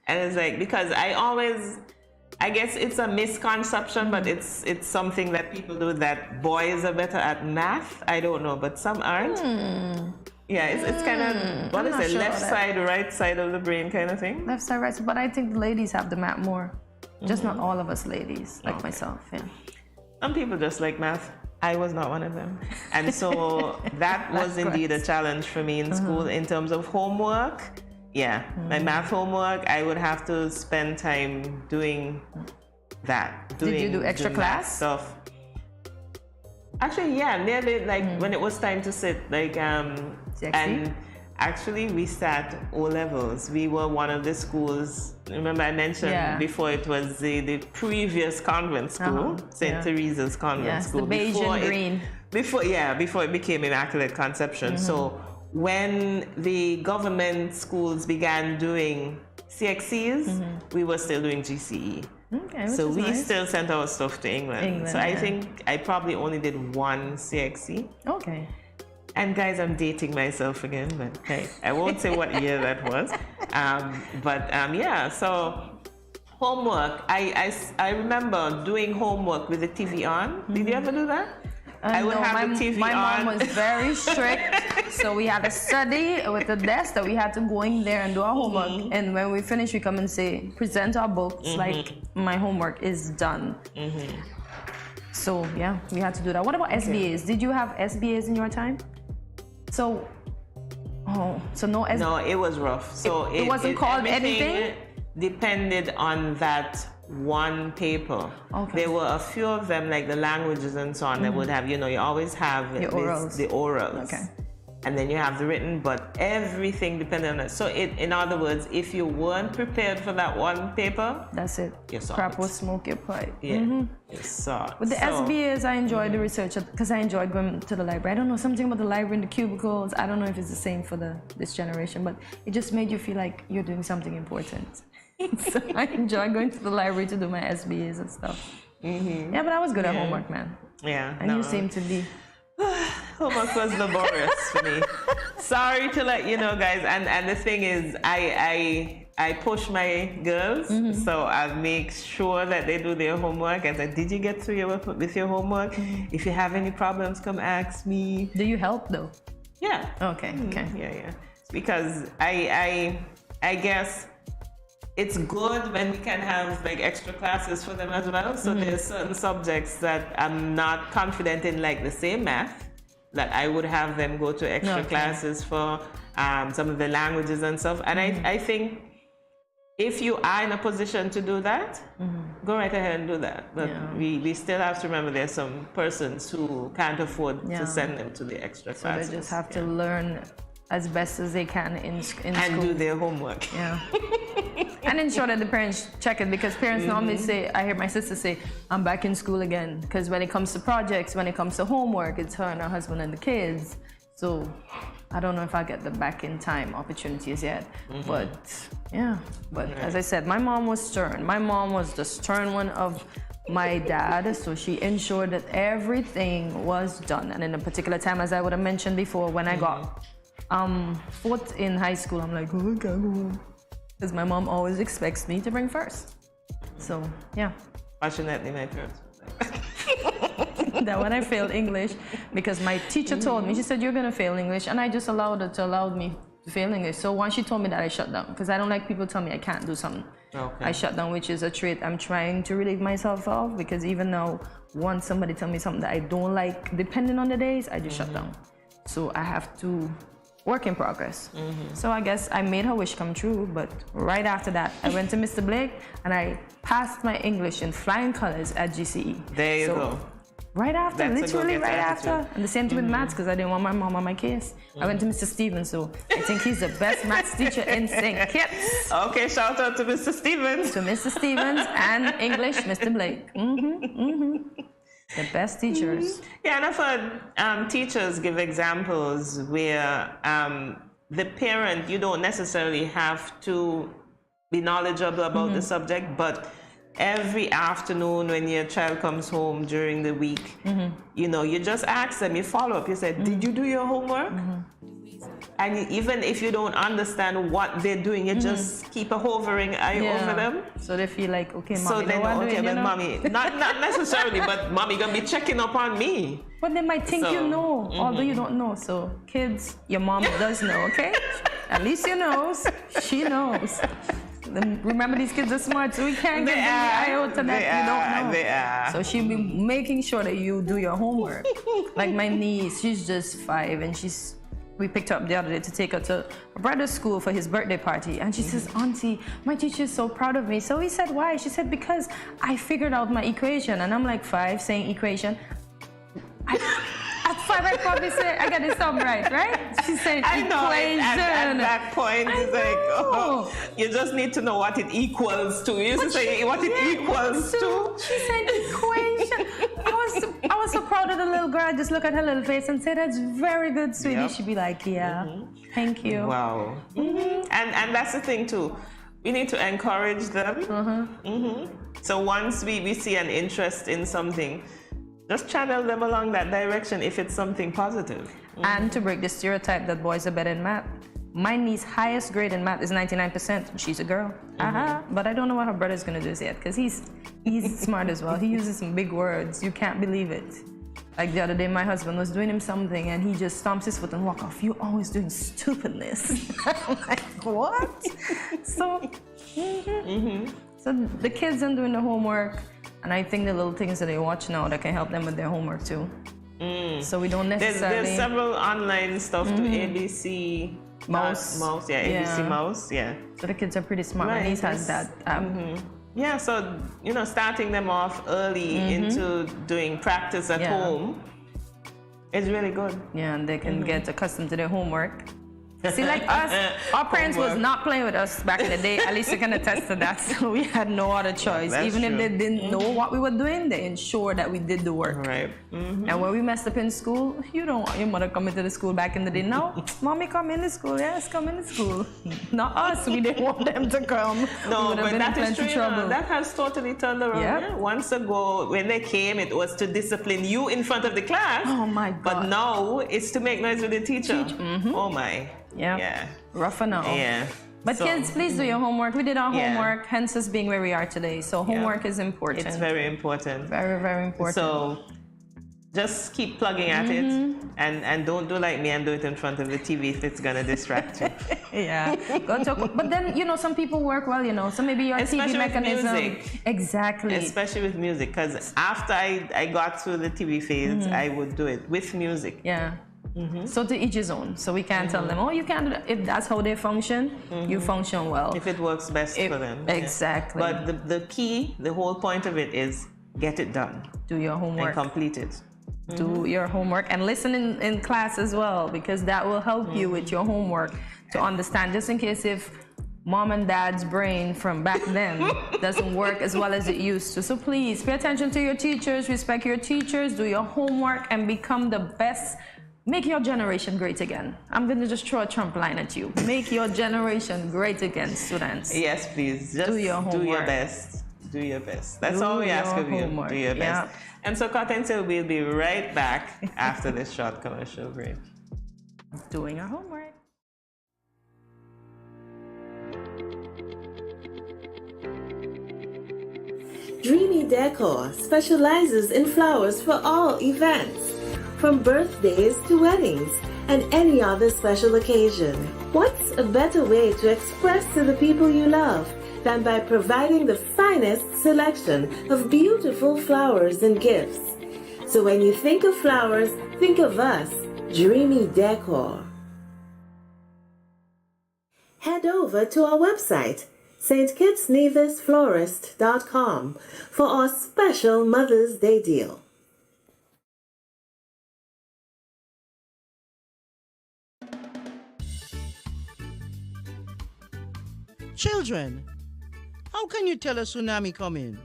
B: And it's like, because I guess it's a misconception, but it's something that people do, that boys are better at math. I don't know, but some aren't. Yeah, it's kind of, what is it, left side, right side of the brain kind of thing?
A: Left side, right side, but I think the ladies have the math more. Just not all of us ladies, like myself, yeah.
B: Some people just like math. I was not one of them. And so that was indeed a challenge for me in school in terms of homework. Yeah, my math homework, I would have to spend time doing that.
A: Did you do extra class?
B: Stuff. Actually, yeah, nearly like when it was time to sit, like, and actually we sat O levels. We were one of the schools, remember I mentioned before it was the previous convent school, St. Teresa's convent school.
A: The beige and green.
B: Before it became Immaculate Conception. So when the government schools began doing CXCs, we were still doing GCE.
A: Okay,
B: so we still sent our stuff to England. So I think I probably only did one CXC.
A: Okay.
B: And guys, I'm dating myself again, but hey, I won't say what year that was. Yeah, so homework. I remember doing homework with the TV on. Did you ever do that? I would have the TV on.
A: My mom was very strict, so we had a study with a desk that we had to go in there and do our homework. And when we finish, we come and say, present our books, like my homework is done. So yeah, we had to do that. What about SBAs? Did you have SBAs in your time? So no SBAs.
B: No, it was rough. So
A: it wasn't called anything?
B: Depended on that one paper. Okay. There were a few of them, like the languages and so on, that would have, you always have the orals. Okay. And then you have the written, but everything depended on it. So in other words, if you weren't prepared for that one paper,
A: that's it.
B: You saw
A: Crap will smoke your pipe.
B: Yeah, you saw it.
A: With the SBAs, I enjoyed the research because I enjoyed going to the library. I don't know, something about the library and the cubicles. I don't know if it's the same for this generation, but it just made you feel like you're doing something important. So I enjoy going to the library to do my SBAs and stuff. Yeah, but I was good at homework, man.
B: Yeah.
A: And you seem to be.
B: Homework was laborious for me. Sorry to let you know, guys. And the thing is, I push my girls, so I make sure that they do their homework. I said, did you get through with your homework? If you have any problems, come ask me.
A: Do you help though?
B: Yeah.
A: Okay. Okay.
B: Yeah. Because I guess it's good when we can have like extra classes for them as well. So there's certain subjects that I'm not confident in, like the same math, that I would have them go to extra classes for some of the languages and stuff. And I think if you are in a position to do that, go right ahead and do that. But we still have to remember there's some persons who can't afford to send them to the extra classes.
A: So they just have to learn as best as they can in school.
B: And do their homework.
A: Yeah. And ensure that the parents check it, because parents normally say, I hear my sister say, I'm back in school again. Because when it comes to projects, when it comes to homework, it's her and her husband and the kids. So I don't know if I get the back in time opportunities yet. But yeah, as I said, my mom was stern. My mom was the stern one of my dad, so she ensured that everything was done. And in a particular time, as I would have mentioned before, when I got fourth in high school, I'm like, oh, I can't go home. Because my mom always expects me to bring first. So, yeah.
B: Fortunately, my parents were like
A: that when I failed English, because my teacher told me, she said, you're going to fail English. And I just allowed her to allow me to fail English. So once she told me that, I shut down. Because I don't like people tell me I can't do something.
B: Okay.
A: I shut down, which is a trait I'm trying to relieve myself of. Because even now, once somebody tell me something that I don't like, depending on the days, I just shut down. So I have to work in progress. So I guess I made her wish come true, but right after that, I went to Mr. Blake and I passed my English in flying colors at GCE.
B: There you go.
A: Right after, literally right after. And the same thing with maths, because I didn't want my mom on my case. I went to Mr. Stevens, so I think he's the best maths teacher in St. Kitts.
B: Okay, shout out to Mr. Stevens.
A: To Mr. Stevens and English, Mr. Blake. The best teachers.
B: Yeah, and I've heard teachers give examples where the parent, you don't necessarily have to be knowledgeable about the subject, but every afternoon when your child comes home during the week, you just ask them, you follow up, you say, did you do your homework? And even if you don't understand what they're doing, you just keep a hovering eye over them.
A: So they feel like, okay, mommy,
B: so they know, okay,
A: doing,
B: but mommy, not necessarily, but mommy gonna be checking up on me.
A: But they might think you know, although you don't know. So kids, your mom does know, okay? Alicia knows, she knows. Remember, these kids are smart, so we can't give them the iota that you don't know.
B: They are.
A: So she'll be making sure that you do your homework. Like my niece, she's just 5, and we picked her up the other day to take her to her brother's school for his birthday party. And she says, Auntie, my teacher is so proud of me. So we said, why? She said, because I figured out my equation. And I'm like 5 saying equation. At 5, I probably say I got it sum right? She said equation.
B: At that point, it's like, oh, you just need to know what it equals to. You used to say what it equals to.
A: She said equation. I was so proud of the little girl. I just look at her little face and say, that's very good, sweetie.
B: Yep.
A: She'd be like, yeah, thank you.
B: Wow. And that's the thing too. We need to encourage them. So once we see an interest in something, just channel them along that direction if it's something positive.
A: And to break the stereotype that boys are better in math. My niece's highest grade in math is 99%. She's a girl. But I don't know what her brother's gonna do yet, because he's smart as well. He uses some big words. You can't believe it. Like the other day, my husband was doing him something, and he just stomps his foot and walk off. You're always doing stupidness. I'm like, what? So, so the kids are doing the homework. And I think the little things that they watch now that can help them with their homework too. So we don't necessarily...
B: There's several online stuff to ABC
A: Mouse.
B: ABC Mouse,
A: So the kids are pretty smart. My niece has that app.
B: Yeah, so, starting them off early into doing practice at home is really good.
A: Yeah, and they can get accustomed to their homework. See, like us, our parents was not playing with us back in the day. At least you can attest to that. So we had no other choice. Even if they didn't know what we were doing, they ensured that we did the work.
B: Right.
A: And when we messed up in school, you don't want your mother coming to the school back in the day. No, mommy come in the school. Yes, come in the school. Not us. We didn't want them to come.
B: No, but that is true. That has totally turned around.
A: Yep.
B: Yeah? Once ago, when they came, it was to discipline you in front of the class.
A: Oh my God.
B: But now it's to make noise with the teacher. Oh my.
A: Yeah. Rough enough.
B: Yeah.
A: But kids, please do your homework. We did our homework, hence us being where we are today. So homework is important.
B: It's very important.
A: Very, very important.
B: So just keep plugging at it, and don't do like me and do it in front of the TV if it's gonna distract you.
A: Go to, but then some people work well, so maybe your
B: Especially
A: TV mechanism.
B: with music.
A: Exactly.
B: Especially with music, because after I got through the TV phase, I would do it with music.
A: Yeah. So to each his own. So we can't tell them, oh, you can't do that. If that's how they function, you function well.
B: If it works best for them.
A: Exactly.
B: But the key, the whole point of it is get it done.
A: Do your homework.
B: And complete it.
A: Do your homework and listen in class as well, because that will help you with your homework to understand, just in case if mom and dad's brain from back then doesn't work as well as it used to. So please pay attention to your teachers, respect your teachers, do your homework, and become the best. Make your generation great again. I'm going to just throw a Trump line at you. Make your generation great again, students.
B: Yes, please. Just
A: do your homework.
B: Do your best. Do your best. That's all we ask of you. Do your best. And so, Kortensia, we'll be right back after this short commercial break.
A: Doing our homework.
H: Dreamy Decor specializes in flowers for all events, from birthdays to weddings and any other special occasion. What's a better way to express to the people you love than by providing the finest selection of beautiful flowers and gifts? So when you think of flowers, think of us, Dreamy Decor. Head over to our website, stkitsnevisflorist.com, for our special Mother's Day deal.
C: Children, how can you tell a tsunami coming?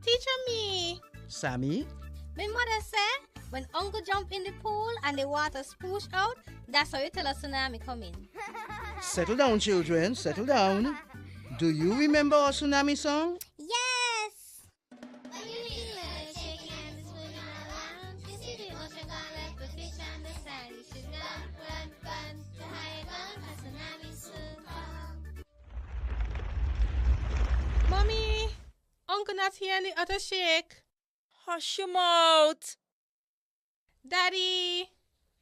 V: Teacher me.
C: Sammy?
V: My mother said when uncle jump in the pool and the water spoosh out, that's how you tell a tsunami coming.
C: Settle down, children. Settle down. Do you remember our tsunami song?
V: Yes!
E: not hear any other shake.
I: Hush your mouth.
E: Daddy,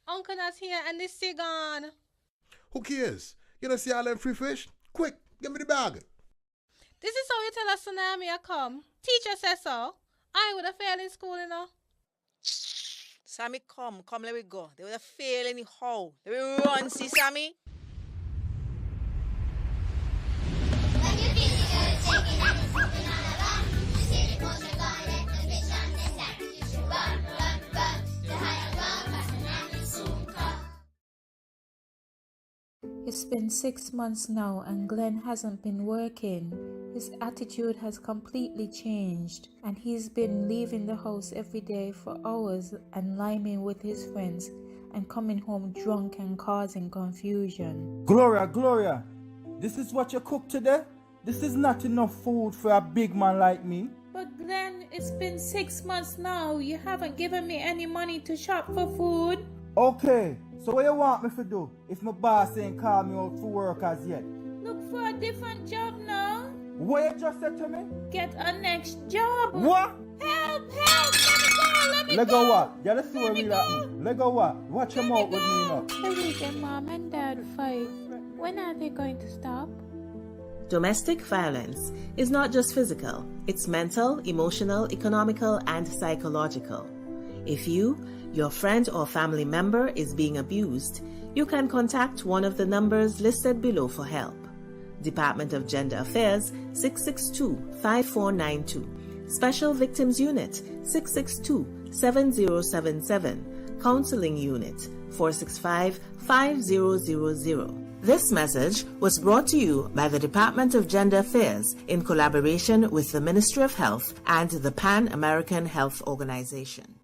E: Uncle not here and the sea gone.
W: Who cares? You don't see all them free fish? Quick, give me the bag.
E: This is how you tell us tsunami a come. Teacher says so. I would have failed in school, you know.
I: Sammy, come, let me go. They would have failed anyhow. Let me run, see, Sammy.
J: It's been 6 months now and Glenn hasn't been working. His attitude has completely changed and he's been leaving the house every day for hours and liming with his friends and coming home drunk and causing confusion.
K: Gloria, this is what you cook today? This is not enough food for a big man like me.
J: But Glenn, it's been 6 months now. You haven't given me any money to shop for food.
K: Okay, so what you want me to do if my boss ain't called me out for work as yet?
J: Look for a different job now.
K: What you just said to me?
J: Get a next job.
K: What?
J: Help! Let me go!
K: Let go what? Yeah, let's see what really happening. Let go what? Watch your mouth with me now.
J: Every weekend mom and dad fight. When are they going to stop?
B: Domestic violence is not just physical, it's mental, emotional, economical, and psychological. If you, your friend or family member is being abused, you can contact one of the numbers listed below for help. Department of Gender Affairs 662-5492, Special Victims Unit 662-7077, Counseling Unit 465-5000. This message was brought to you by the Department of Gender Affairs in collaboration with the Ministry of Health and the Pan American Health Organization.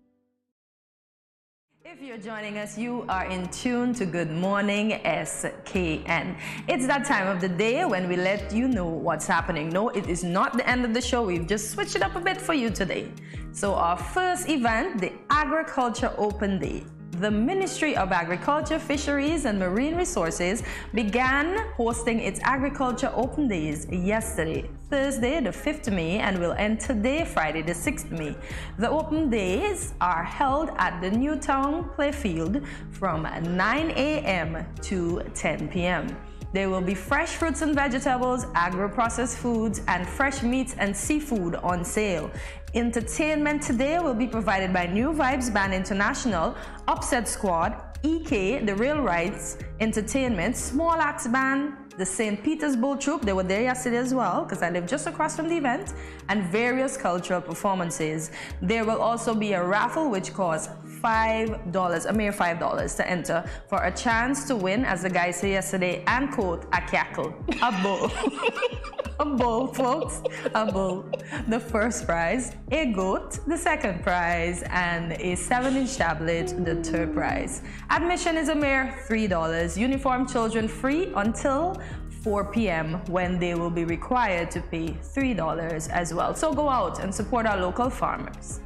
A: If you're joining us, you are in tune to Good Morning SKN. It's that time of the day when we let you know what's happening. No, it is not the end of the show. We've just switched it up a bit for you today. So our first event, the Agriculture Open Day. The Ministry of Agriculture, Fisheries and Marine Resources began hosting its Agriculture Open Days yesterday, Thursday the 5th May, and will end today, Friday the 6th May. The Open Days are held at the Newtown Playfield from 9 a.m. to 10 p.m. There will be fresh fruits and vegetables, agro-processed foods, and fresh meats and seafood on sale. Entertainment today will be provided by New Vibes Band International, Upset Squad, EK, The Real Rights Entertainment, Small Axe Band, the St. Peter's Bull Troop, they were there yesterday as well because I live just across from the event, and various cultural performances. There will also be a raffle which costs $5, a mere $5 to enter for a chance to win, as the guy said yesterday, and quote, a cackle, a bull. A bull, folks, a bull. The first prize, a goat, the second prize, and a 7-inch tablet, the third prize. Admission is a mere $3. Uniform children free until 4 p.m. when they will be required to pay $3 as well. So go out and support our local farmers.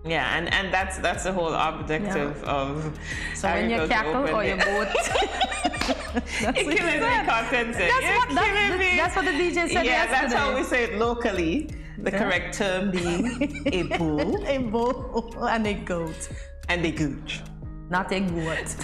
B: Yeah, and that's the whole objective of.
A: So when you cackle or you goat.
B: You're killing me, Kortensia.
A: That's what the DJ said yesterday.
B: Yeah, that's how we say it locally. The correct term being a bull.
A: A bull and a goat.
B: And a gooch.
A: Not a goat.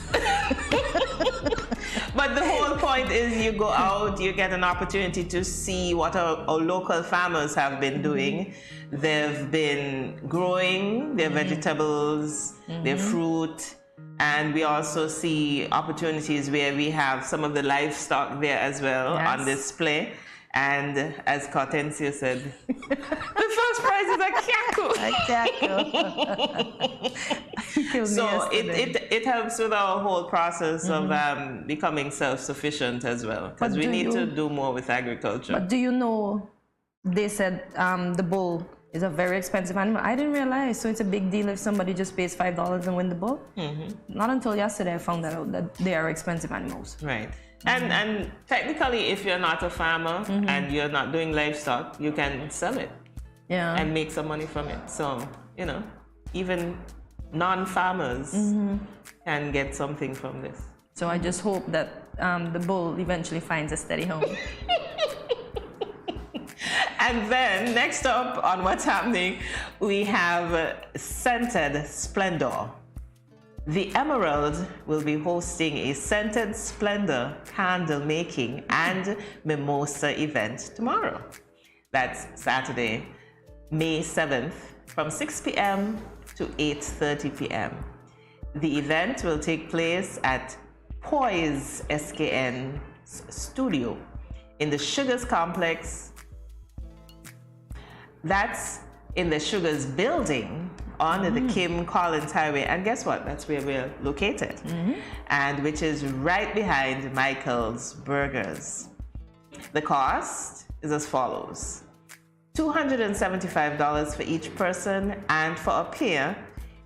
B: But the whole point is you go out, you get an opportunity to see what our local farmers have been doing. They've been growing their vegetables, their fruit, and we also see opportunities where we have some of the livestock there as well on display. And as Kortensia said, the first prize is a cackle.
A: A cackle.
B: So it helps with our whole process of becoming self-sufficient as well, because we need to do more with agriculture.
A: But do you know, they said the bull is a very expensive animal. I didn't realize, so it's a big deal if somebody just pays $5 and win the bull. Not until yesterday I found that out, that they are expensive animals.
B: Right. And technically, if you're not a farmer and you're not doing livestock, you can sell it and make some money from it. So, you know, even non-farmers can get something from this.
A: So I just hope that the bull eventually finds a steady home.
B: And then next up on what's happening, we have Scented Splendor. The Emerald will be hosting a Scented Splendor candle making and mimosa event tomorrow. That's Saturday, May 7th from 6 p.m. to 8:30 p.m. The event will take place at Poise SKN Studio in the Sugars Complex. That's in the Sugars building on the Kim Collins Highway. And guess what? That's where we're located. And which is right behind Michael's Burgers. The cost is as follows. $275 for each person, and for a pair,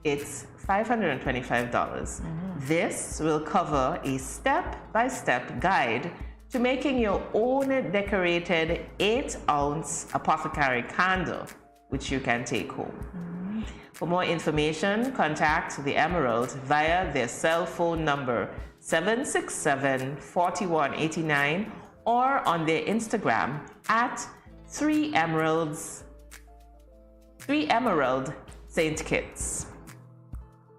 B: it's $525. This will cover a step-by-step guide to making your own decorated 8-ounce apothecary candle, which you can take home. For more information, contact the Emerald via their cell phone number 767-4189 or on their Instagram at 3 Emerald St. Kitts.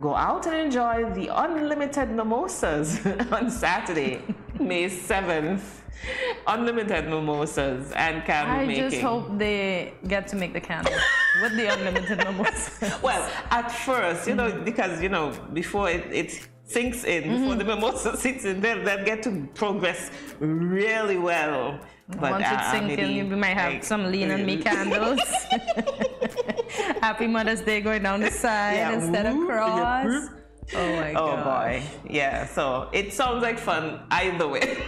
B: Go out and enjoy the unlimited mimosas on Saturday, May 7th. Unlimited mimosas and candle making.
A: I just hope they get to make the candle with the unlimited mimosas.
B: Well, at first, because, before it sinks in, before the mimosa sinks in, they'll get to progress really well. But
A: once it sinks in, you might have some lean on me candles. Happy Mother's Day going down the side instead of cross. Oh my god.
B: Oh boy. Yeah, so it sounds like fun either way.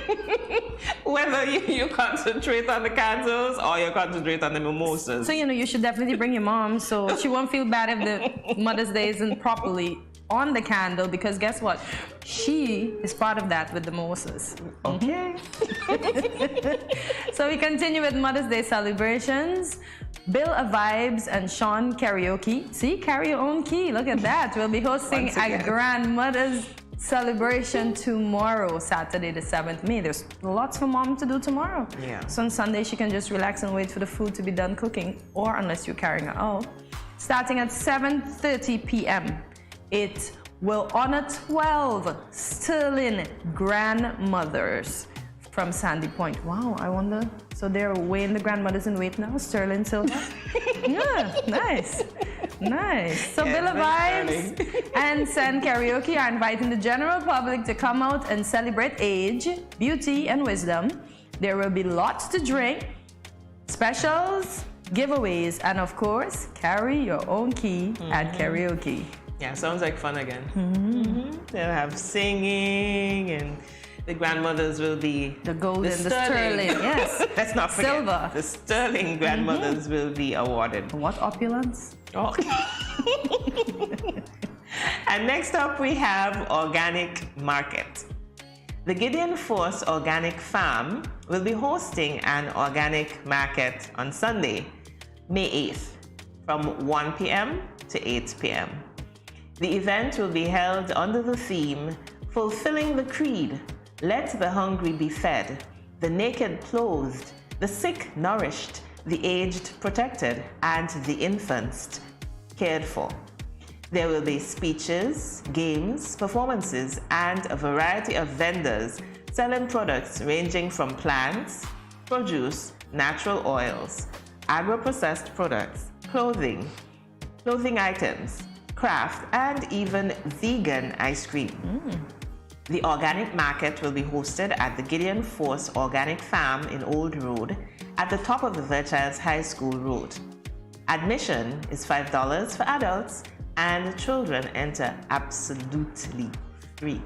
B: Whether you concentrate on the candles or you concentrate on the mimosas.
A: So, you should definitely bring your mom so she won't feel bad if the Mother's Day isn't properly on the candle, because guess what? She is part of that with the mimosas.
B: Okay.
A: So we continue with Mother's Day celebrations. Bill of Vibes and Sean Karaoke. See, carry your own key. Look at that. We'll be hosting a grandmother's celebration tomorrow, Saturday the 7th May. There's lots for mom to do tomorrow.
B: Yeah.
A: So on Sunday, she can just relax and wait for the food to be done cooking, or unless you're carrying her out. Starting at 7:30 p.m. It will honor 12 sterling grandmothers from Sandy Point. Wow, I wonder, so they're weighing the grandmothers in weight now, sterling silver? Yeah, nice. Nice. So Bill of Vibes and Sen Karaoke are inviting the general public to come out and celebrate age, beauty, and wisdom. There will be lots to drink, specials, giveaways, and of course, carry your own key at karaoke.
B: Yeah, sounds like fun again. They'll have singing, and the grandmothers will be
A: the golden, the sterling. Yes.
B: Let's not forget.
A: Silver.
B: The sterling grandmothers will be awarded.
A: What opulence?
B: Oh. And next up we have Organic Market. The Gideon Force Organic Farm will be hosting an organic market on Sunday, May 8th, from 1 p.m. to 8 p.m. The event will be held under the theme, Fulfilling the Creed, Let the Hungry be Fed, the Naked Clothed, the Sick Nourished, the Aged Protected, and the Infants Cared for. There will be speeches, games, performances, and a variety of vendors selling products ranging from plants, produce, natural oils, agro-processed products, clothing items, craft, and even vegan ice cream. The organic market will be hosted at the Gideon Force Organic Farm in Old Road at the top of the Verchilds High School Road. Admission is $5 for adults, and children enter absolutely free.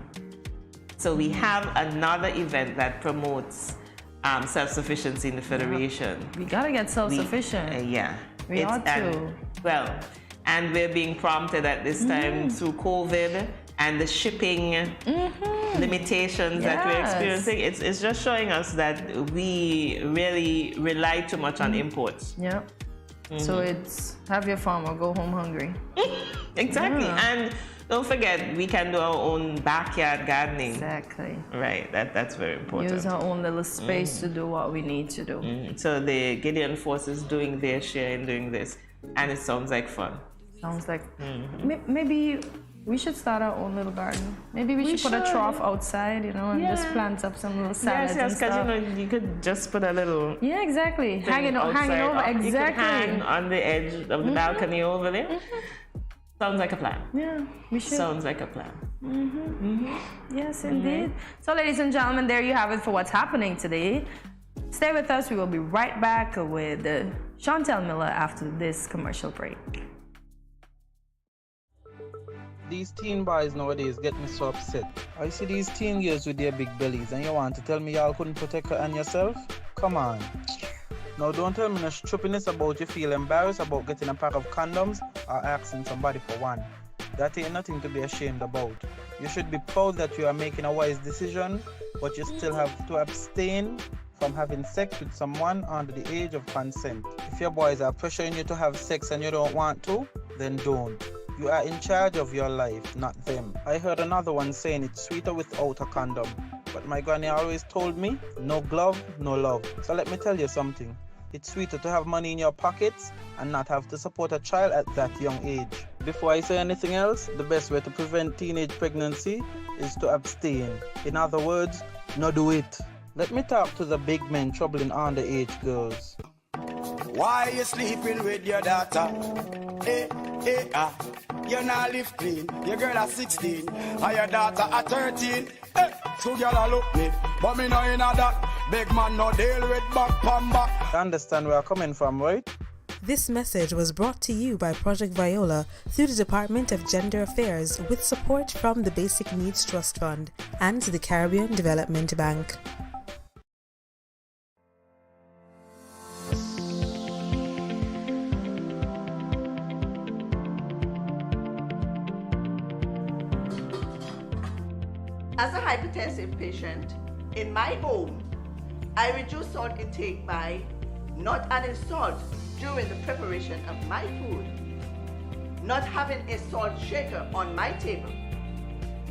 B: So we have another event that promotes self-sufficiency in the Federation.
A: We gotta get self-sufficient. We ought to.
B: And we're being prompted at this time through COVID and the shipping limitations that we're experiencing. It's just showing us that we really rely too much on imports.
A: So it's have your farm or go home hungry.
B: Exactly. And don't forget, we can do our own backyard gardening.
A: Exactly.
B: Right, that's very important.
A: Use our own little space to do what we need to do.
B: So the Gideon Force is doing their share in doing this, and it sounds like fun.
A: Sounds like maybe we should start our own little garden. Maybe we should put a trough outside, and just plant up some little salads and stuff.
B: Because you could just put a little
A: exactly hanging over exactly.
B: You could hang on the edge of the balcony over there. Sounds like a plan.
A: Yeah, we should.
B: Sounds like a plan.
A: Yes, indeed. So, ladies and gentlemen, there you have it for what's happening today. Stay with us. We will be right back with Chantel Miller after this commercial break.
K: These teen boys nowadays get me so upset. I see these teen girls with their big bellies and you want to tell me y'all couldn't protect her and yourself? Come on. Now don't tell me no stupidness about you feel embarrassed about getting a pack of condoms or asking somebody for one. That ain't nothing to be ashamed about. You should be proud that you are making a wise decision, but you still have to abstain from having sex with someone under the age of consent. If your boys are pressuring you to have sex and you don't want to, then don't. You are in charge of your life, not them. I heard another one saying it's sweeter without a condom. But my granny always told me, no glove, no love. So let me tell you something. It's sweeter to have money in your pockets and not have to support a child at that young age. Before I say anything else, the best way to prevent teenage pregnancy is to abstain. In other words, no do it. Let me talk to the big men troubling underage girls.
G: Why you sleeping with your daughter? You not live clean. Your girl at 16 and your daughter at 13. So girl a look me, but me no inna that. Big man no deal with back pamba.
K: You understand where I'm coming from, right?
O: This message was brought to you by Project Viola through the Department of Gender Affairs with support from the Basic Needs Trust Fund and the Caribbean Development Bank.
P: As a hypertensive patient, in my home, I reduce salt intake by not adding salt during the preparation of my food, not having a salt shaker on my table,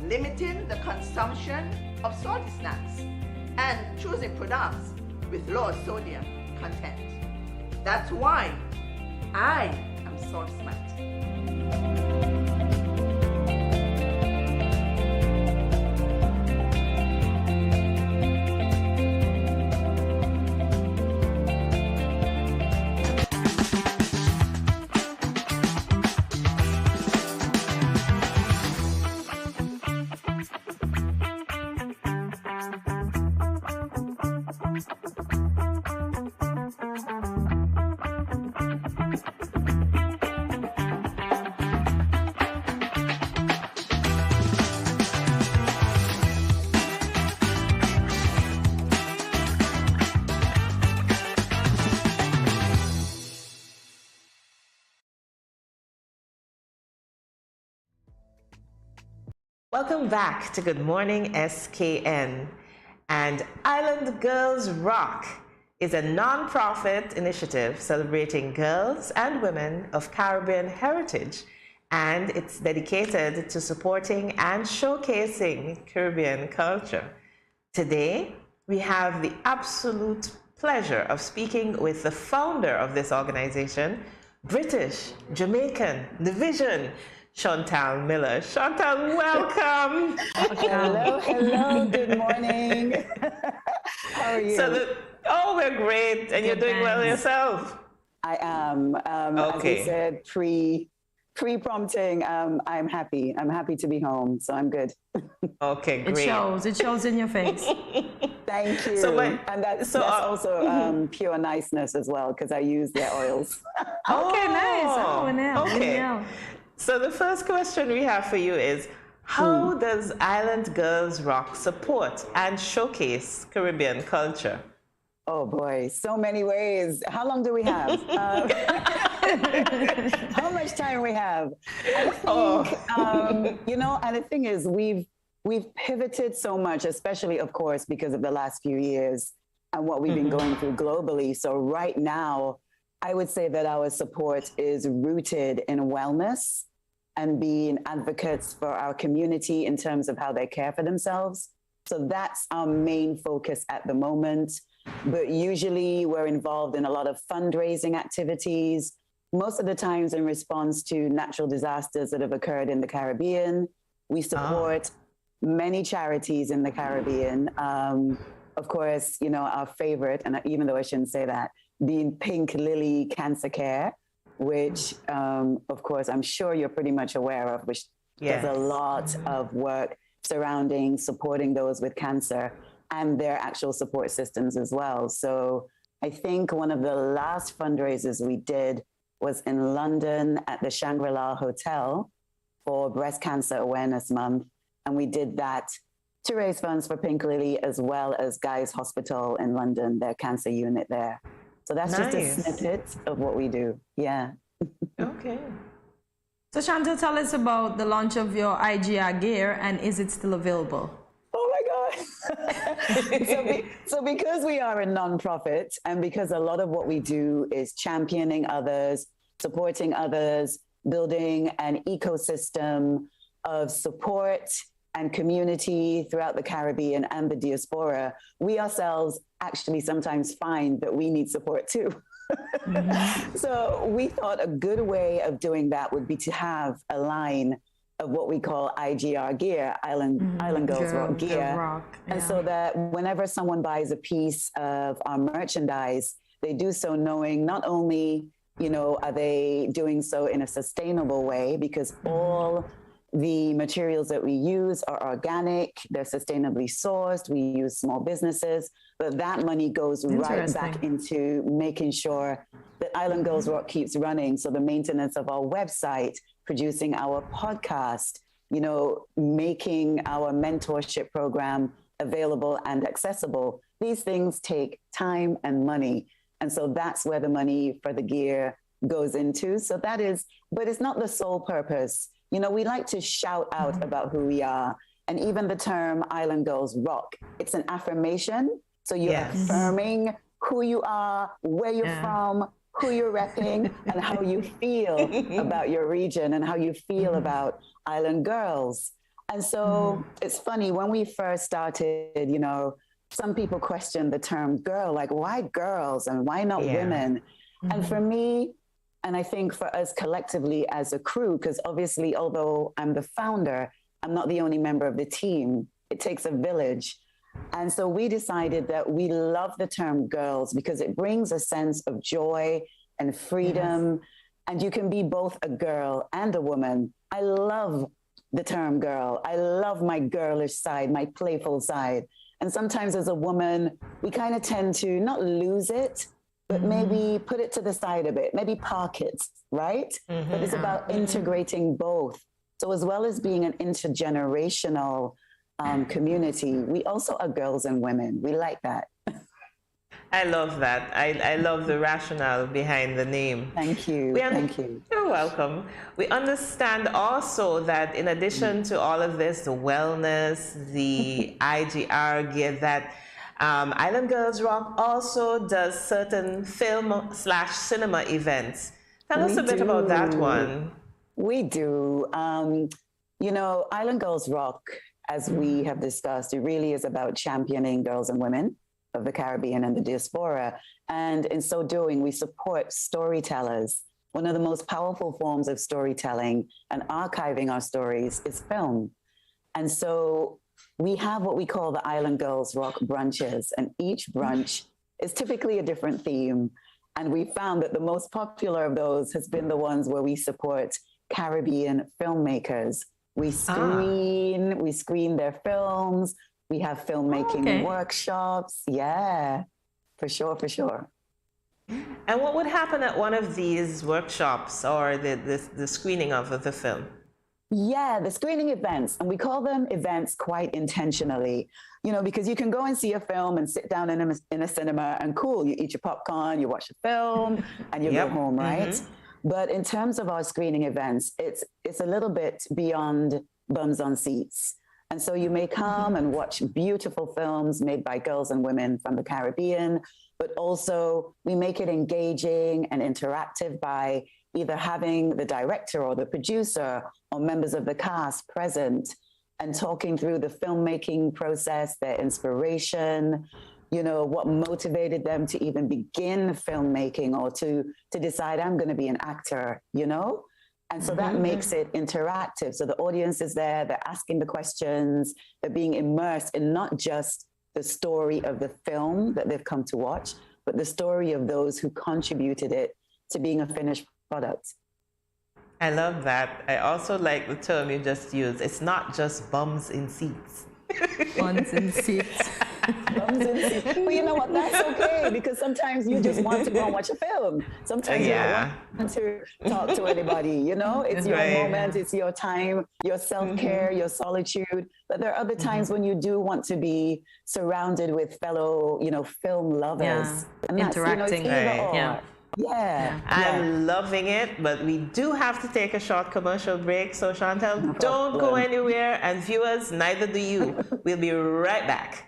P: limiting the consumption of salty snacks, and choosing products with low sodium content. That's why I am Salt Smart. Welcome back to Good Morning SKN. And Island Girls Rock is a non-profit initiative celebrating girls and women of Caribbean heritage, and it's dedicated to supporting and showcasing Caribbean culture. Today, we have the absolute pleasure of speaking with the founder of this organization, British Jamaican Division, Chantel Miller. Chantel, welcome.
X: Hello, good morning. How are you?
B: We're great, and you're doing well yourself.
X: I am. As you said, pre-prompting, I'm happy. I'm happy to be home, so I'm good.
B: Okay, great.
A: It shows in your face.
X: Thank you. And that's also pure niceness as well, because I use their oils.
A: Okay, nice.
B: Okay. So the first question we have for you is, how does Island Girls Rock support and showcase Caribbean culture?
X: Oh boy, so many ways. How long do we have? How much time we have? I think, and the thing is, we've pivoted so much, especially, of course, because of the last few years and what we've been going through globally. So right now, I would say that our support is rooted in wellness and being advocates for our community in terms of how they care for themselves. So that's our main focus at the moment. But usually we're involved in a lot of fundraising activities, most of the times in response to natural disasters that have occurred in the Caribbean. We support many charities in the Caribbean. Of course, you know, our favorite, and even though I shouldn't say that, being Pink Lily Cancer Care, which, of course, I'm sure you're pretty much aware of, which does a lot of work surrounding supporting those with cancer and their actual support systems as well. So I think one of the last fundraisers we did was in London at the Shangri-La Hotel for Breast Cancer Awareness Month. And we did that to raise funds for Pink Lily as well as Guy's Hospital in London, their cancer unit there. So that's just a snippet of what we do. Yeah.
P: Okay.
A: So Chantal, tell us about the launch of your IGR gear, and is it still available?
X: Oh my God. So because we are a nonprofit and because a lot of what we do is championing others, supporting others, building an ecosystem of support and community throughout the Caribbean and the diaspora, we ourselves actually sometimes find that we need support too. So we thought a good way of doing that would be to have a line of what we call IGR gear, Island Girls Rock gear. And so that whenever someone buys a piece of our merchandise, they do so knowing not only, you know, are they doing so in a sustainable way, because all the materials that we use are organic, they're sustainably sourced, we use small businesses, but that money goes right back into making sure that Island Girls Rock keeps running. So the maintenance of our website, producing our podcast, you know, making our mentorship program available and accessible. These things take time and money. And so that's where the money for the gear goes into. So that is, but it's not the sole purpose. You know, we like to shout out about who we are. And even the term Island Girls Rock, it's an affirmation. So you're affirming who you are, where you're from, who you're repping, and how you feel about your region and how you feel about Island Girls. And so it's funny, when we first started, you know, some people question the term girl, like why girls and why not women? And for me, and I think for us collectively as a crew, because obviously, although I'm the founder, I'm not the only member of the team. It takes a village. And so we decided that we love the term girls because it brings a sense of joy and freedom. And you can be both a girl and a woman. I love the term girl. I love my girlish side, my playful side. And sometimes as a woman, we kind of tend to not lose it, but maybe put it to the side a bit, maybe park it, right? But it's about integrating both. So as well as being an intergenerational community, we also are girls and women. We like that.
P: I love that. I love the rationale behind the name.
X: Thank you. Thank you.
P: You're welcome. We understand also that in addition to all of this, the wellness, the IGR gear, that Island Girls Rock also does certain film/cinema events. Tell us a bit about that one.
X: We do. You know, Island Girls Rock, as we have discussed, it really is about championing girls and women of the Caribbean and the diaspora. And in so doing, we support storytellers. One of the most powerful forms of storytelling and archiving our stories is film. And so we have what we call the Island Girls Rock brunches, and each brunch is typically a different theme. And we found that the most popular of those has been the ones where we support Caribbean filmmakers. We screen their films. We have filmmaking workshops. Yeah, for sure.
P: And what would happen at one of these workshops or the screening of the film?
X: Yeah, the screening events, and we call them events quite intentionally, you know, because you can go and see a film and sit down in a cinema and cool, you eat your popcorn, you watch the film, and you go home, right? But in terms of our screening events, it's a little bit beyond bums on seats. And so you may come and watch beautiful films made by girls and women from the Caribbean, but also we make it engaging and interactive by either having the director or the producer or members of the cast present and talking through the filmmaking process, their inspiration, you know, what motivated them to even begin filmmaking or to decide I'm going to be an actor, you know? And so that makes it interactive. So the audience is there, they're asking the questions, they're being immersed in not just the story of the film that they've come to watch, but the story of those who contributed it to being a finished product.
B: I love that. I also like the term you just used. It's not just bums in seats.
A: Bums in seats.
X: Bums in seats. But you know what? That's okay, because sometimes you just want to go and watch a film. Sometimes you don't want to talk to anybody, you know? It's your moment, it's your time, your self-care, your solitude. But there are other times when you do want to be surrounded with fellow, you know, film lovers.
A: Yeah.
X: And that's,
A: Interacting.
X: You know, it's either or. Yeah.
B: I'm loving it, but we do have to take a short commercial break. So Chantel, don't go anywhere, and viewers, neither do you. We'll be right back.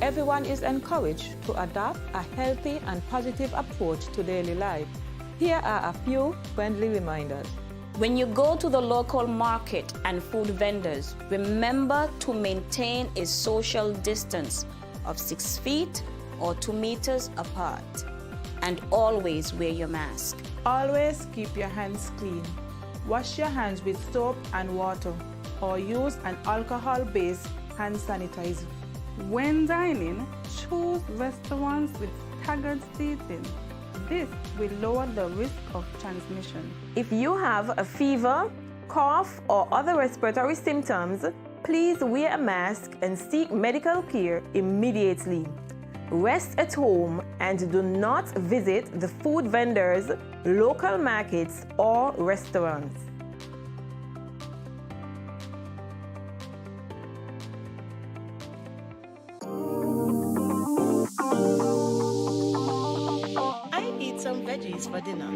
D: Everyone is encouraged to adopt a healthy and positive approach to daily life. Here are a few friendly reminders.
F: When you go to the local market and food vendors, remember to maintain a social distance of 6 feet or 2 meters apart. And always wear your mask.
D: Always keep your hands clean. Wash your hands with soap and water or use an alcohol-based hand sanitizer.
Q: When dining, choose restaurants with staggered seating. This will lower the risk of transmission.
D: If you have a fever, cough, or other respiratory symptoms, please wear a mask and seek medical care immediately. Rest at home and do not visit the food vendors, local markets, or restaurants.
R: Veggies for dinner.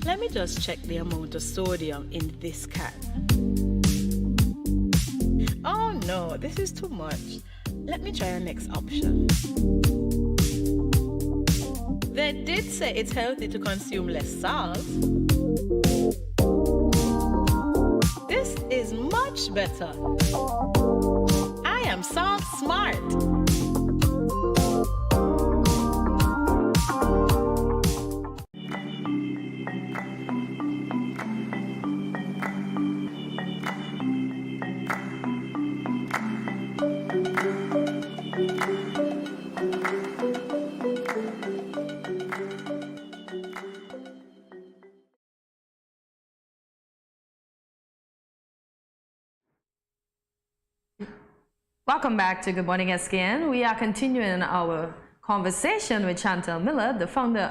R: Let me just check the amount of sodium in this can. Oh no, this is too much. Let me try our next option. They did say it's healthy to consume less salt. This is much better. I am salt smart.
A: Welcome back to Good Morning SKN. We are continuing our conversation with Chantel Miller, the founder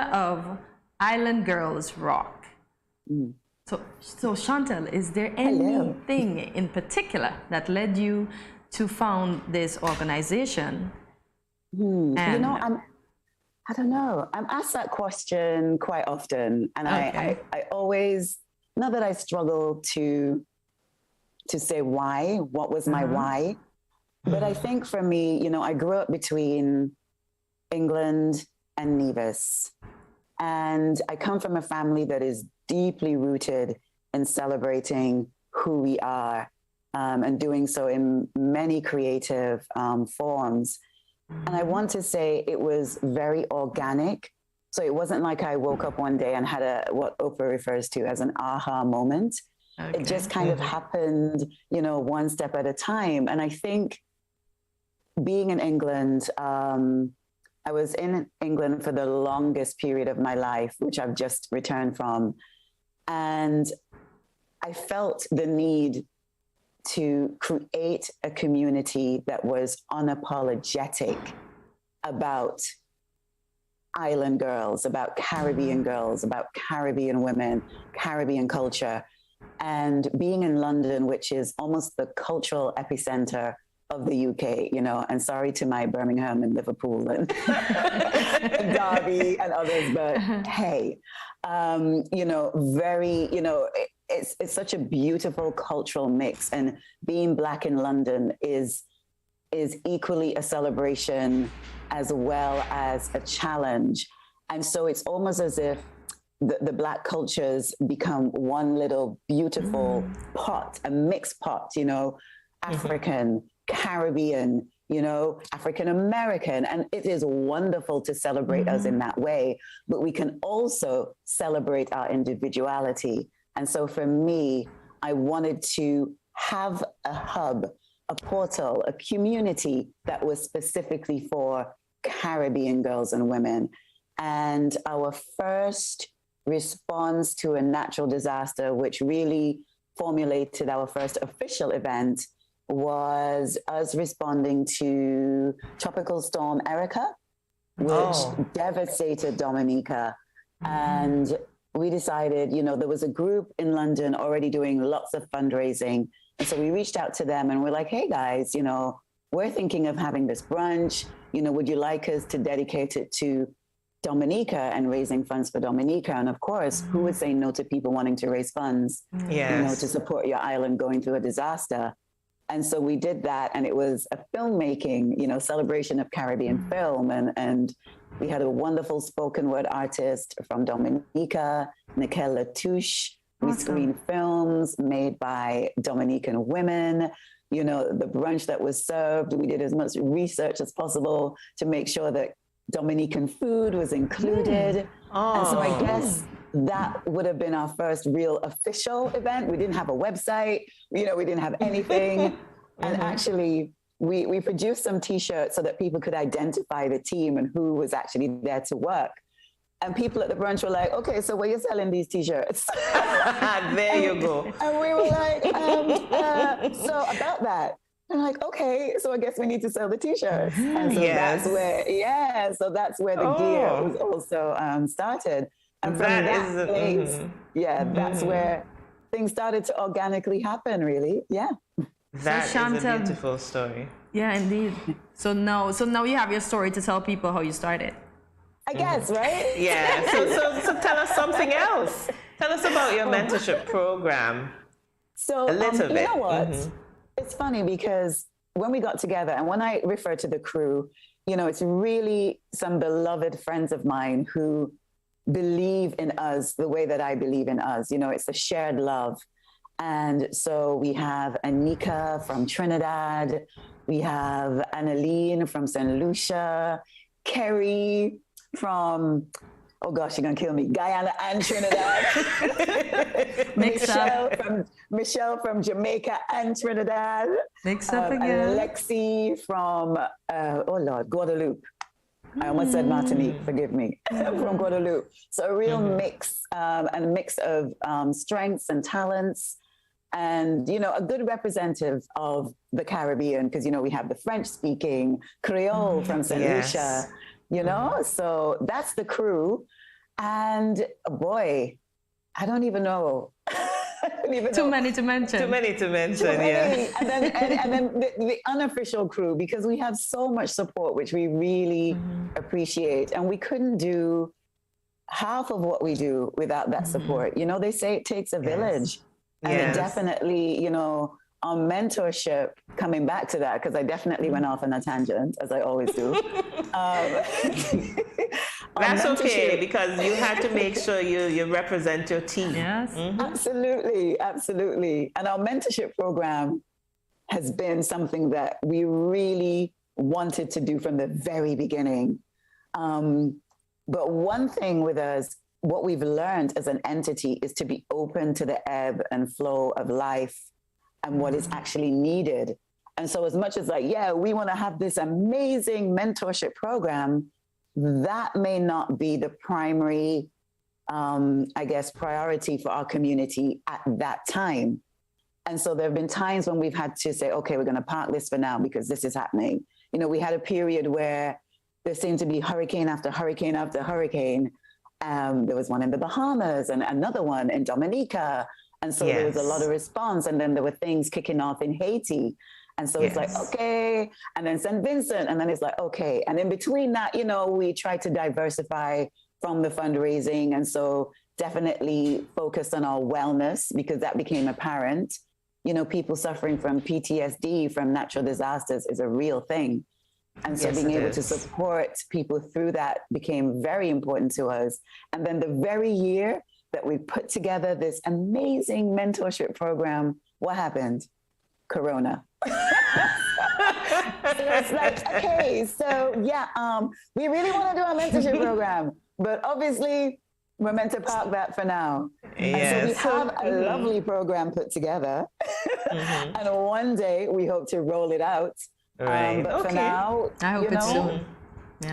A: of Island Girls Rock. So Chantel, is there anything in particular that led you to found this organization?
X: You know, I don't know. I'm asked that question quite often, and I always, not that I struggle to say why, what was my why, but I think for me, you know, I grew up between England and Nevis, and I come from a family that is deeply rooted in celebrating who we are, and doing so in many creative forms. And I want to say it was very organic. So it wasn't like I woke up one day and had what Oprah refers to as an aha moment. It just kind of happened, you know, one step at a time. And I think being in England, I was in England for the longest period of my life, which I've just returned from. And I felt the need to create a community that was unapologetic about island girls, about Caribbean girls, about Caribbean women, Caribbean culture. And being in London, which is almost the cultural epicenter of the UK, you know, and sorry to my Birmingham and Liverpool and Derby and others, but hey, you know, very, you know, it's such a beautiful cultural mix, and being Black in London is equally a celebration as well as a challenge. And so it's almost as if the Black cultures become one little beautiful pot, a mixed pot, you know, African, Caribbean, you know, African American. And it is wonderful to celebrate us in that way, but we can also celebrate our individuality. And so for me, I wanted to have a hub, a portal, a community that was specifically for Caribbean girls and women. And our first response to a natural disaster, which really formulated our first official event, was us responding to Tropical Storm Erica, which devastated Dominica. And we decided, you know, there was a group in London already doing lots of fundraising. And so we reached out to them and we're like, hey guys, you know, we're thinking of having this brunch. You know, would you like us to dedicate it to Dominica and raising funds for Dominica? And of course, who would say no to people wanting to raise funds, you know, to support your island going through a disaster? And so we did that, and it was a filmmaking, you know, celebration of Caribbean film. And we had a wonderful spoken word artist from Dominica, Nicole Latouche. We screened films made by Dominican women. You know, the brunch that was served, we did as much research as possible to make sure that Dominican food was included. And so I guess that would have been our first real official event. We didn't have a website, you know, we didn't have anything. And actually, we produced some T-shirts so that people could identify the team and who was actually there to work. And people at the brunch were like, okay, so where are you selling these T-shirts?
B: There you go.
X: And we were like, so about that. And like, okay, so I guess we need to sell the T-shirts. And so that's where, so that's where the gear was also started. And from that place, that's where things started to organically happen, really. Yeah.
B: That is a beautiful story.
A: Yeah, indeed. So now you have your story to tell people how you started.
X: I guess, right?
B: Yeah. So tell us something else. Tell us about your mentorship program.
X: So
B: a little bit.
X: You know what? It's funny because when we got together, and when I refer to the crew, you know, it's really some beloved friends of mine who believe in us the way that I believe in us. You know, it's a shared love. And so we have Anika from Trinidad. We have Annaline from St. Lucia. Kerry from, oh gosh, you're going to kill me, Guyana and Trinidad. Michelle from Jamaica and Trinidad.
A: Mix up again.
X: And Lexi from, Guadeloupe. I almost said Martinique, forgive me, from Guadeloupe. So a real mix, and a mix of strengths and talents, and, you know, a good representative of the Caribbean, because, you know, we have the French-speaking Creole from St. Lucia, you know? So that's the crew. And boy, I don't even know.
A: Too many to mention.
B: Too many to mention, yeah.
X: And then the unofficial crew, because we have so much support, which we really appreciate. And we couldn't do half of what we do without that support. You know, they say it takes a village. And it definitely, you know, our mentorship, coming back to that, because I definitely went off on a tangent, as I always do.
B: That's okay, because you had to make sure you represent your team.
A: Yes.
X: Absolutely, absolutely. And our mentorship program has been something that we really wanted to do from the very beginning. But one thing with us, what we've learned as an entity is to be open to the ebb and flow of life and what is actually needed. And so as much as like, yeah, we want to have this amazing mentorship program, that may not be the primary, I guess, priority for our community at that time. And so there have been times when we've had to say, okay, we're going to park this for now because this is happening. You know, we had a period where there seemed to be hurricane after hurricane after hurricane. There was one in the Bahamas and another one in Dominica. And so there was a lot of response. And then there were things kicking off in Haiti. And so it's like, okay. And then St. Vincent. And then it's like, okay. And in between that, you know, we tried to diversify from the fundraising. And so definitely focused on our wellness because that became apparent. You know, people suffering from PTSD from natural disasters is a real thing. And so being able to support people through that became very important to us. And then the very year that we put together this amazing mentorship program, what happened? Corona. So it's like, okay, so we really want to do a mentorship program, but obviously we're meant to park that for now. And so we have a lovely program put together. And one day we hope to roll it out. But for now,
A: I hope it's soon.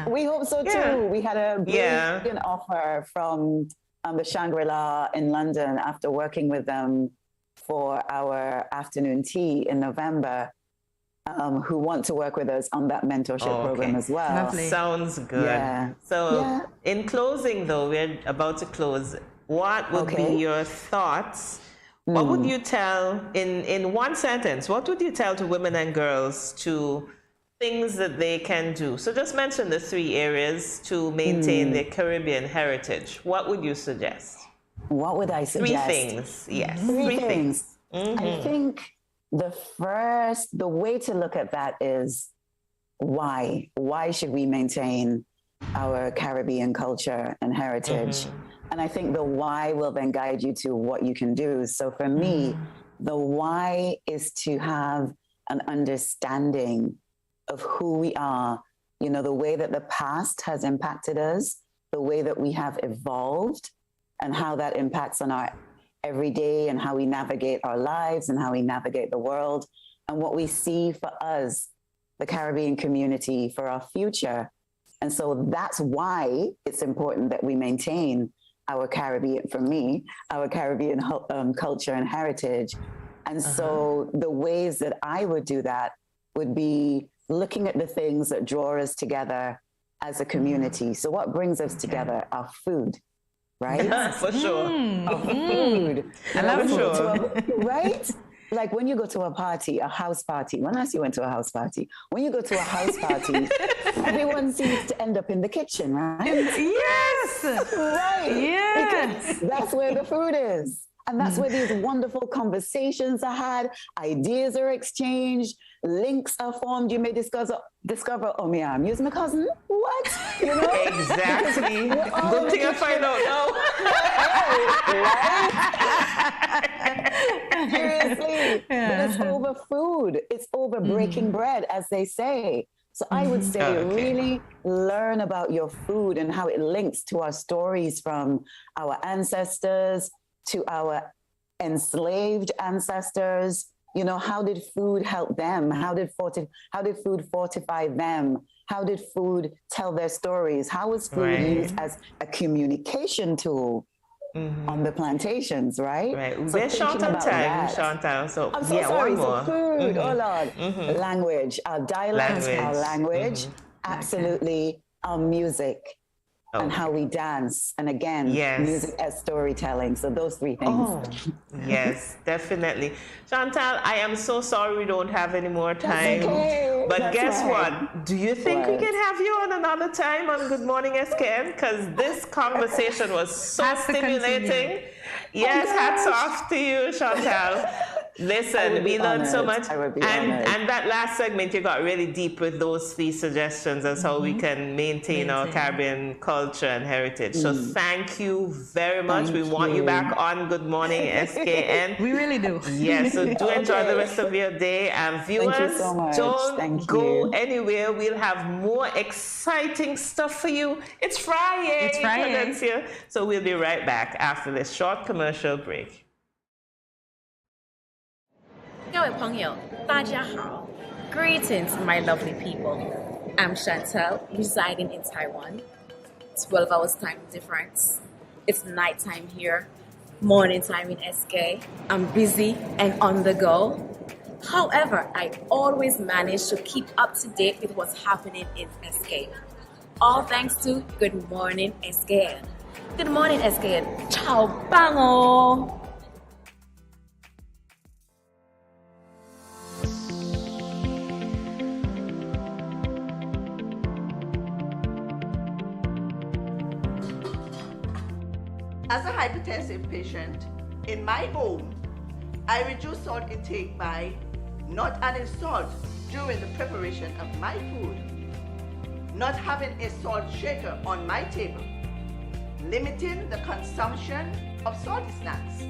X: We hope so too. We had a brilliant offer from the Shangri-La in London after working with them for our afternoon tea in November, who want to work with us on that mentorship program as well.
B: Lovely. Sounds good. So in closing though, we're about to close. What would be your thoughts? What would you tell, in one sentence, what would you tell to women and girls to things that they can do? So just mention the 3 areas to maintain their Caribbean heritage. What would you suggest?
X: What would I suggest?
B: 3 things, yes.
X: 3 things. I think the way to look at that is why? Why should we maintain our Caribbean culture and heritage? And I think the why will then guide you to what you can do. So for me, the why is to have an understanding of who we are, you know, the way that the past has impacted us, the way that we have evolved, and how that impacts on our everyday and how we navigate our lives and how we navigate the world, and what we see for us, the Caribbean community, for our future. And so that's why it's important that we maintain our Caribbean, for me, our Caribbean culture and heritage. And so the ways that I would do that would be looking at the things that draw us together as a community. So what brings us together? Our food, right?
B: For sure.
X: Our food.
B: I love food.
X: Right? Like when you go to a party, a house party, when last you went to a house party? When you go to a house party, everyone seems to end up in the kitchen, right?
A: Yes!
X: Right.
A: Yes!
X: Because that's where the food is. And that's where these wonderful conversations are had, ideas are exchanged, links are formed. You may discover, oh, me, I'm using my cousin. What? You know?
B: Exactly. Good thing I find out
X: now. Seriously. But it's over food. It's over breaking bread, as they say. So I would say really learn about your food and how it links to our stories from our ancestors, to our enslaved ancestors. You know, how did food help them? How did food fortify them? How did food tell their stories? How was food used as a communication tool on the plantations, right?
B: Right.
X: So
B: we're short on time, Chantal. So
X: I'm so sorry.
B: one more.
X: So food, oh Lord. Language, our dialect, our language, absolutely, our music. And how we dance. And again, music as storytelling. So those 3 things.
B: Oh, yes, definitely. Chantal, I am so sorry we don't have any more time.
X: Okay.
B: But
X: That's
B: guess
X: right.
B: what? Do you think we can have you on another time on Good Morning SKN? Because this conversation was so stimulating. Yes, hats off to you, Chantal. Listen, we learned so much. And that last segment, you got really deep with those 3 suggestions as how we can maintain our Caribbean culture and heritage. So thank you very much. We want you back on Good Morning SKN.
A: We really do.
B: Yes, so do enjoy the rest of your day. And viewers,
X: Thank you so much.
B: don't go anywhere. We'll have more exciting stuff for you. It's Friday.
A: It's Friday.
B: Kortensia. So we'll be right back after this short commercial break.
L: 各位朋友，大家好. Greetings, my lovely people. I'm Chantal, residing in Taiwan. 12 hours time difference. It's nighttime here, morning time in SK. I'm busy and on the go. However, I always manage to keep up to date with what's happening in SK. All thanks to Good Morning SKN. Good Morning SKN. Ciao, bango!
M: As a hypertensive patient, in my home, I reduce salt intake by not adding salt during the preparation of my food, not having a salt shaker on my table, limiting the consumption of salty snacks,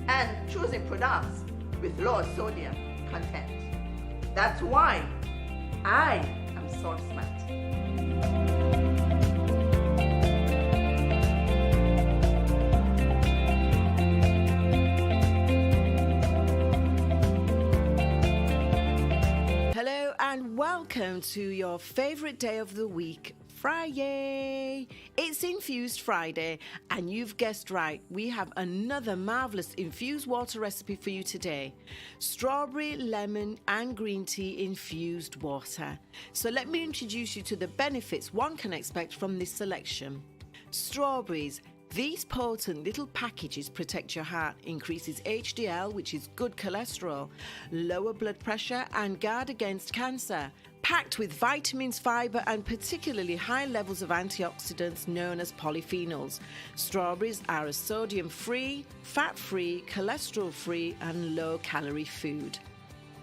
M: and choosing products with low sodium content. That's why I am salt smart.
N: Hello and welcome to your favorite day of the week, Friday. It's Infused Friday, and you've guessed right, we have another marvelous infused water recipe for you today. Strawberry, lemon and green tea infused water. So let me introduce you to the benefits one can expect from this selection. Strawberries. These potent little packages protect your heart, increases HDL, which is good cholesterol, lower blood pressure and guard against cancer. Packed with vitamins, fiber and particularly high levels of antioxidants known as polyphenols. Strawberries are a sodium-free, fat-free, cholesterol-free and low-calorie food.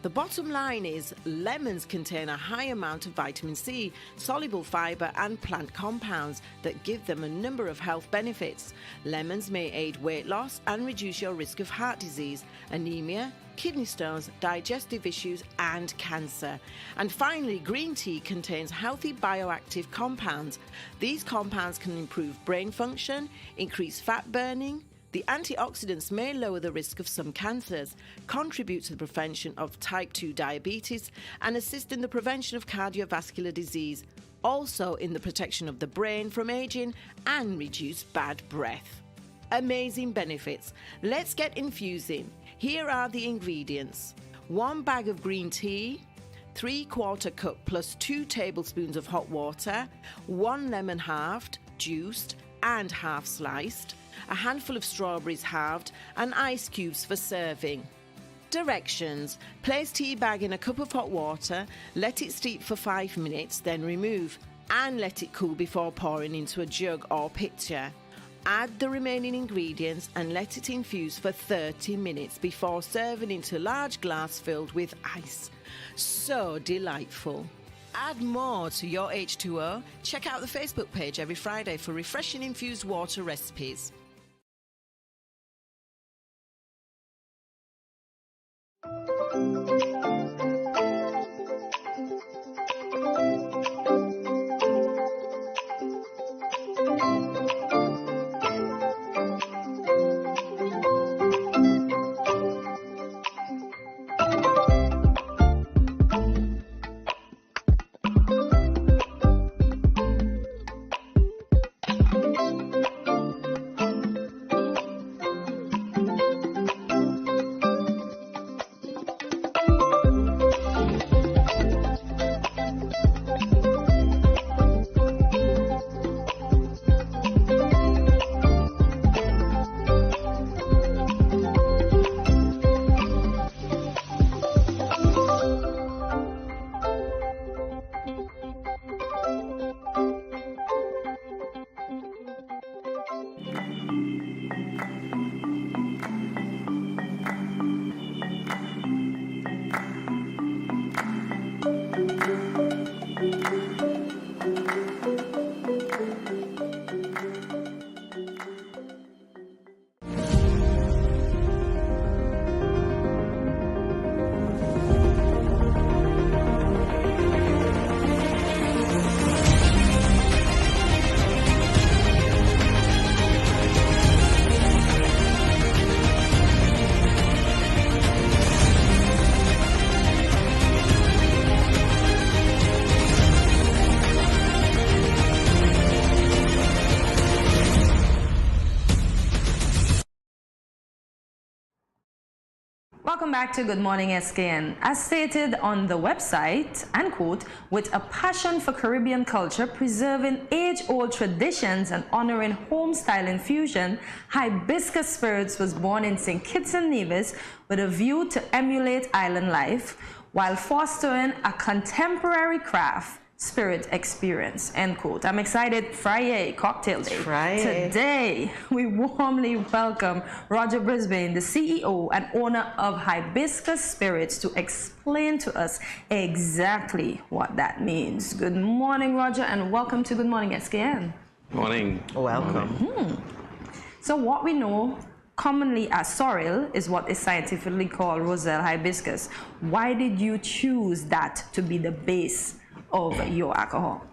N: The bottom line is lemons contain a high amount of vitamin C, soluble fiber and plant compounds that give them a number of health benefits. Lemons may aid weight loss and reduce your risk of heart disease, anemia, kidney stones, digestive issues and cancer. And finally, green tea contains healthy bioactive compounds. These compounds can improve brain function, increase fat burning. The antioxidants may lower the risk of some cancers, contribute to the prevention of type 2 diabetes, and assist in the prevention of cardiovascular disease, also in the protection of the brain from aging and reduce bad breath. Amazing benefits. Let's get infusing. Here are the ingredients. 1 bag of green tea, 3/4 cup plus 2 tablespoons of hot water, 1 lemon halved, juiced and half sliced, a handful of strawberries halved, and ice cubes for serving. Directions. Place tea bag in a cup of hot water, let it steep for 5 minutes, then remove and let it cool before pouring into a jug or pitcher. Add the remaining ingredients and let it infuse for 30 minutes before serving into a large glass filled with ice. So delightful. Add more to your H2O. Check out the Facebook page every Friday for refreshing infused water recipes.
A: Welcome back to Good Morning SKN. As stated on the website, and quote, with a passion for Caribbean culture, preserving age-old traditions and honoring home-style infusion, Hibiscus Spirits was born in St. Kitts and Nevis with a view to emulate island life while fostering a contemporary craft spirit experience, end quote. I'm excited. Friday, cocktail day.
P: Friday.
A: Today, we warmly welcome Roger Brisbane, the CEO and owner of Hibiscus Spirits, to explain to us exactly what that means. Good morning, Roger, and welcome to Good Morning SKN.
H: Morning.
P: Welcome.
A: So what we know commonly as sorrel is what is scientifically called Roselle hibiscus. Why did you choose that to be the base of your alcohol?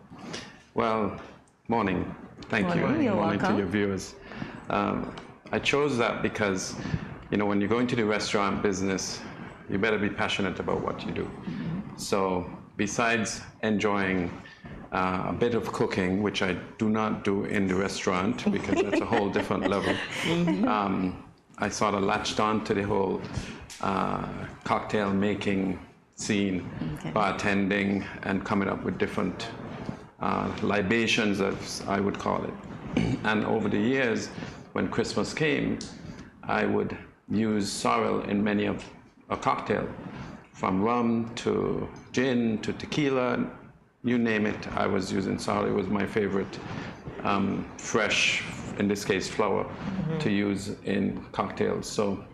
H: Well, morning. Thank you.
A: Morning. You're
H: Morning
A: welcome.
H: to your viewers. I chose that because, you know, when you go into the restaurant business, you better be passionate about what you do. So besides enjoying a bit of cooking, which I do not do in the restaurant because that's a whole different level, I sort of latched on to the whole cocktail making scene, bartending, and coming up with different libations, as I would call it. And over the years, when Christmas came, I would use sorrel in many of a cocktail, from rum to gin to tequila, you name it. I was using sorrel. It was my favorite fresh, in this case, flower, to use in cocktails. So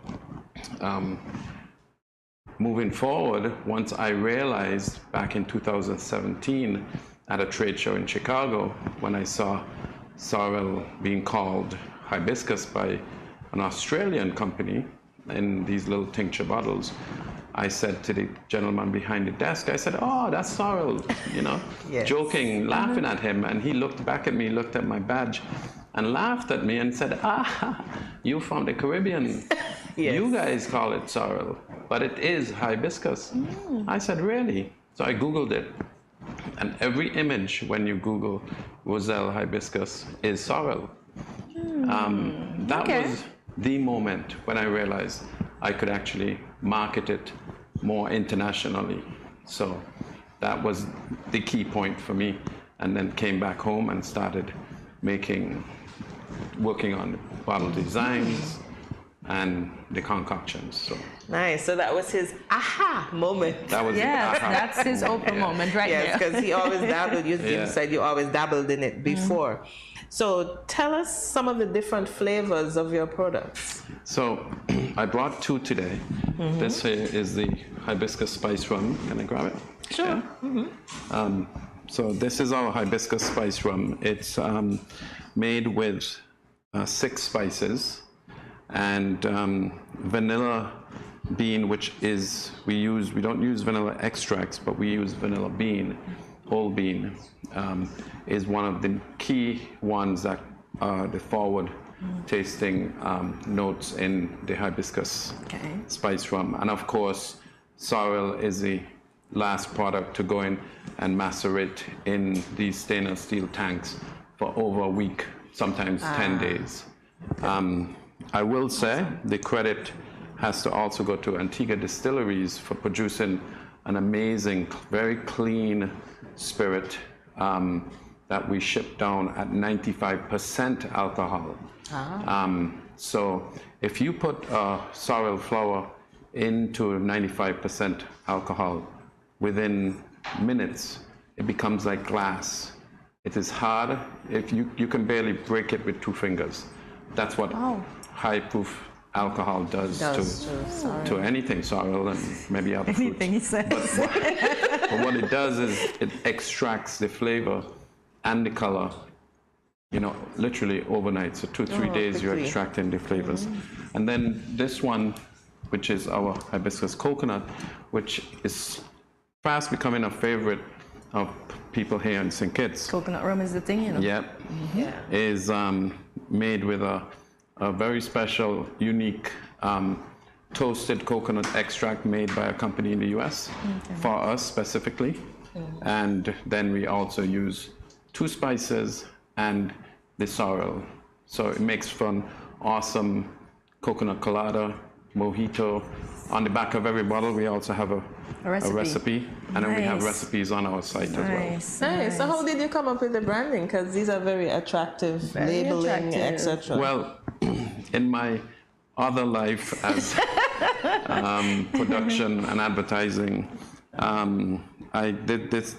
H: moving forward, once I realized back in 2017 at a trade show in Chicago, when I saw sorrel being called hibiscus by an Australian company in these little tincture bottles, I said to the gentleman behind the desk, I said, "Oh, that's sorrel," you know, joking, laughing at him. And he looked back at me, looked at my badge, and laughed at me and said, "Ah, you from the Caribbean. You guys call it sorrel, but it is hibiscus." I said, "Really?" So I Googled it. And every image when you Google Roselle hibiscus is sorrel. That was the moment when I realized I could actually market it more internationally. So that was the key point for me. And then came back home and started working on bottle designs and the concoctions. So
P: nice. So that was his aha moment.
H: That was
A: that's his Oprah moment right there.
P: Yes, because he always dabbled. You said you always dabbled in it before. So tell us some of the different flavors of your products.
H: So I brought two today. This here is the hibiscus spice rum. Can I grab it?
P: Sure.
H: Yeah. So this is our hibiscus spice rum. It's made with 6 spices and vanilla bean, which is, we don't use vanilla extracts, but we use vanilla bean, whole bean, is one of the key ones that are the forward tasting notes in the hibiscus spice rum. And of course, sorrel is the last product to go in and macerate in these stainless steel tanks for over a week, sometimes 10 days. I will say the credit has to also go to Antigua Distilleries for producing an amazing, very clean spirit that we ship down at 95% alcohol. So if you put sorrel flower into 95% alcohol, within minutes, it becomes like glass. It is hard. If you can barely break it with 2 fingers. That's what high proof alcohol does to anything, sorrel and maybe other fruits.
A: Anything he says.
H: But what it does is it extracts the flavor and the color, you know, literally overnight. So 2-3 days you're extracting the flavors. And then this one, which is our hibiscus coconut, which is fast becoming a favorite of people here in St. Kitts.
A: Coconut rum is the thing, you know.
H: Yep. Is made with a very special, unique toasted coconut extract made by a company in the US for us specifically. And then we also use 2 spices and the sorrel. So it makes for an awesome coconut colada, mojito. On the back of every bottle, we also have a recipe. And then we have recipes on our site as well.
P: Nice. So how did you come up with the branding? Because these are very attractive, labeling, etc.
H: Well, in my other life as production and advertising, I did this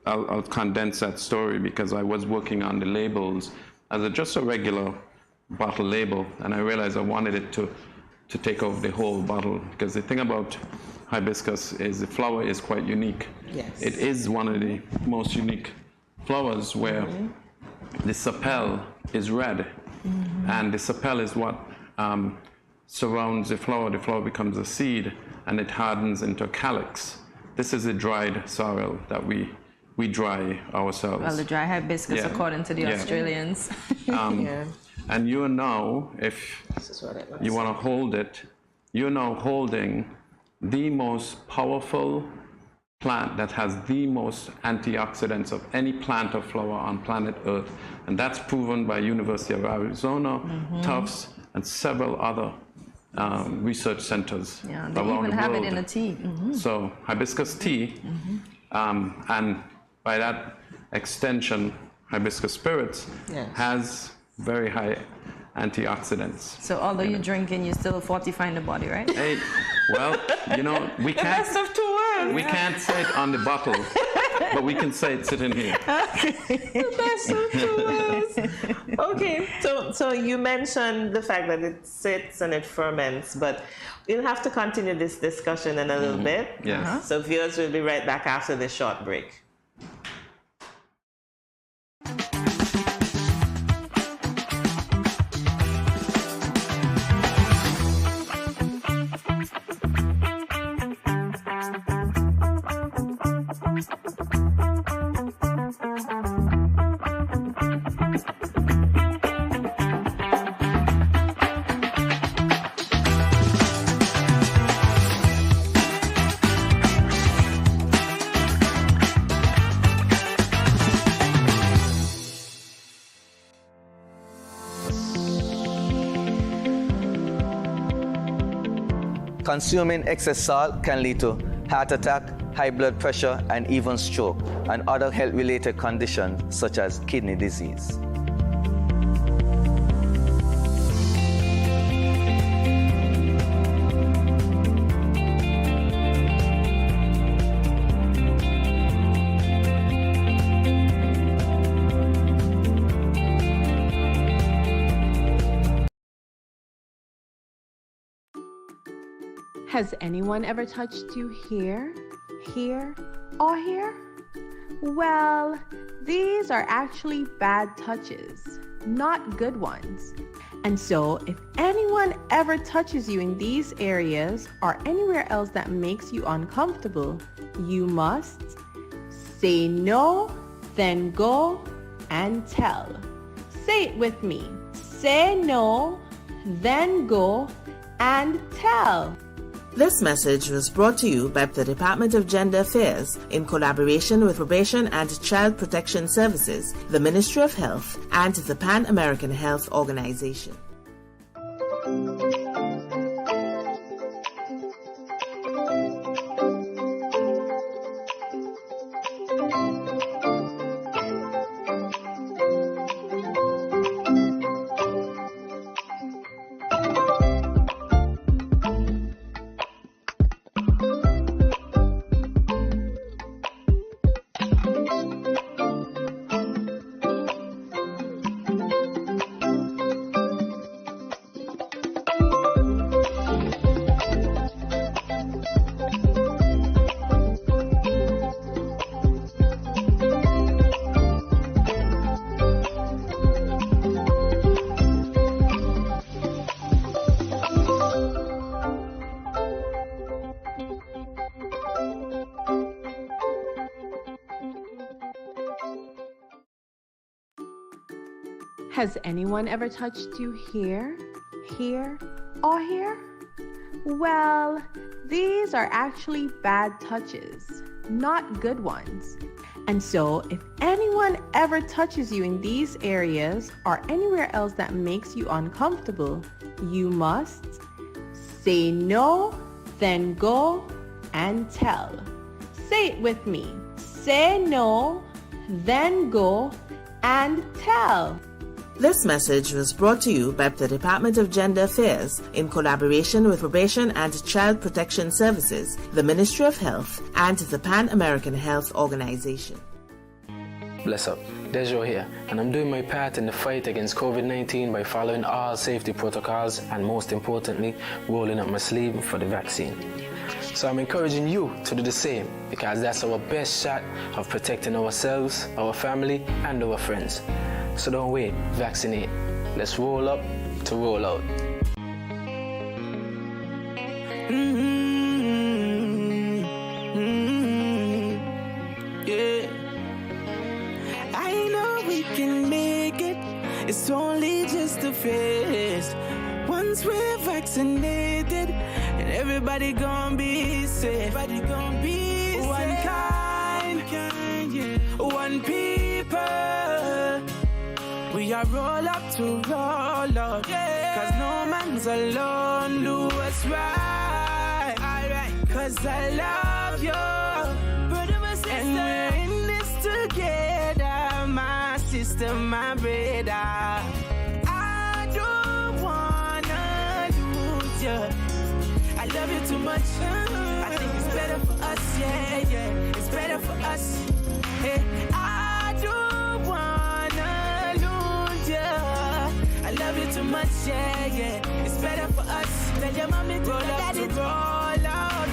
H: I'll condense that story because I was working on the labels as just a regular bottle label, and I realized I wanted it to take over the whole bottle, because the thing about hibiscus is the flower is quite unique.
P: Yes.
H: It is one of the most unique flowers where the sepal is red, and the sepal is what surrounds the flower. The flower becomes a seed, and it hardens into a calyx. This is a dried sorrel that we dry ourselves.
A: Well, the dry hibiscus, according to the Australians.
H: And you're now, if you want to hold it, you're now holding the most powerful plant that has the most antioxidants of any plant or flower on planet Earth. And that's proven by University of Arizona, Tufts, and several other research centers around the world.
A: They even have it in a tea.
H: So hibiscus tea, and by that extension, hibiscus spirits has very high antioxidants.
A: So although you're drinking, you're still fortifying the body, right?
H: Hey, well, you know, we can't.
P: The best of 2 worlds.
H: We can't say it on the bottle, but we can say it sitting here.
P: The best of 2 worlds. Okay, so you mentioned the fact that it sits and it ferments, but we'll have to continue this discussion in a little bit.
H: Yes.
P: So viewers will be right back after this short break.
C: Consuming excess salt can lead to heart attack, high blood pressure, and even stroke, and other health-related conditions such as kidney disease.
S: Has anyone ever touched you here, here, or here? Well, these are actually bad touches, not good ones. And so, if anyone ever touches you in these areas or anywhere else that makes you uncomfortable, you must say no, then go and tell. Say it with me. Say no, then go and tell.
P: This message was brought to you by the Department of Gender Affairs in collaboration with Probation and Child Protection Services, the Ministry of Health, and the Pan American Health Organization.
S: Has anyone ever touched you here, here, or here? Well, these are actually bad touches, not good ones. And so, if anyone ever touches you in these areas or anywhere else that makes you uncomfortable, you must say no, then go and tell. Say it with me. Say no, then go and tell.
P: This message was brought to you by the Department of Gender Affairs in collaboration with Probation and Child Protection Services, the Ministry of Health, and the Pan American Health Organization.
T: Bless up. Dejo here, and I'm doing my part in the fight against COVID-19 by following all safety protocols and, most importantly, rolling up my sleeve for the vaccine. So I'm encouraging you to do the same, because that's our best shot of protecting ourselves, our family, and our friends. So don't wait, vaccinate. Let's roll up to roll out.
U: Yeah. I know we can make it. It's only just a phase. Once we're vaccinated, and everybody gonna be safe. Everybody gonna be one safe. Kind, yeah. One people. We are roll up to roll up. Yeah. Cause no man's alone. Do what's right. Alright. Cause I love you. Brother, my sister. And we're in this together. My sister, my brother. I don't wanna lose you. I love you too much. I think it's better for us, yeah, yeah. It's better for us. Hey, I don't wanna lose you. I love you too much, yeah, yeah. It's better for us. Tell your mommy to roll up to roll out.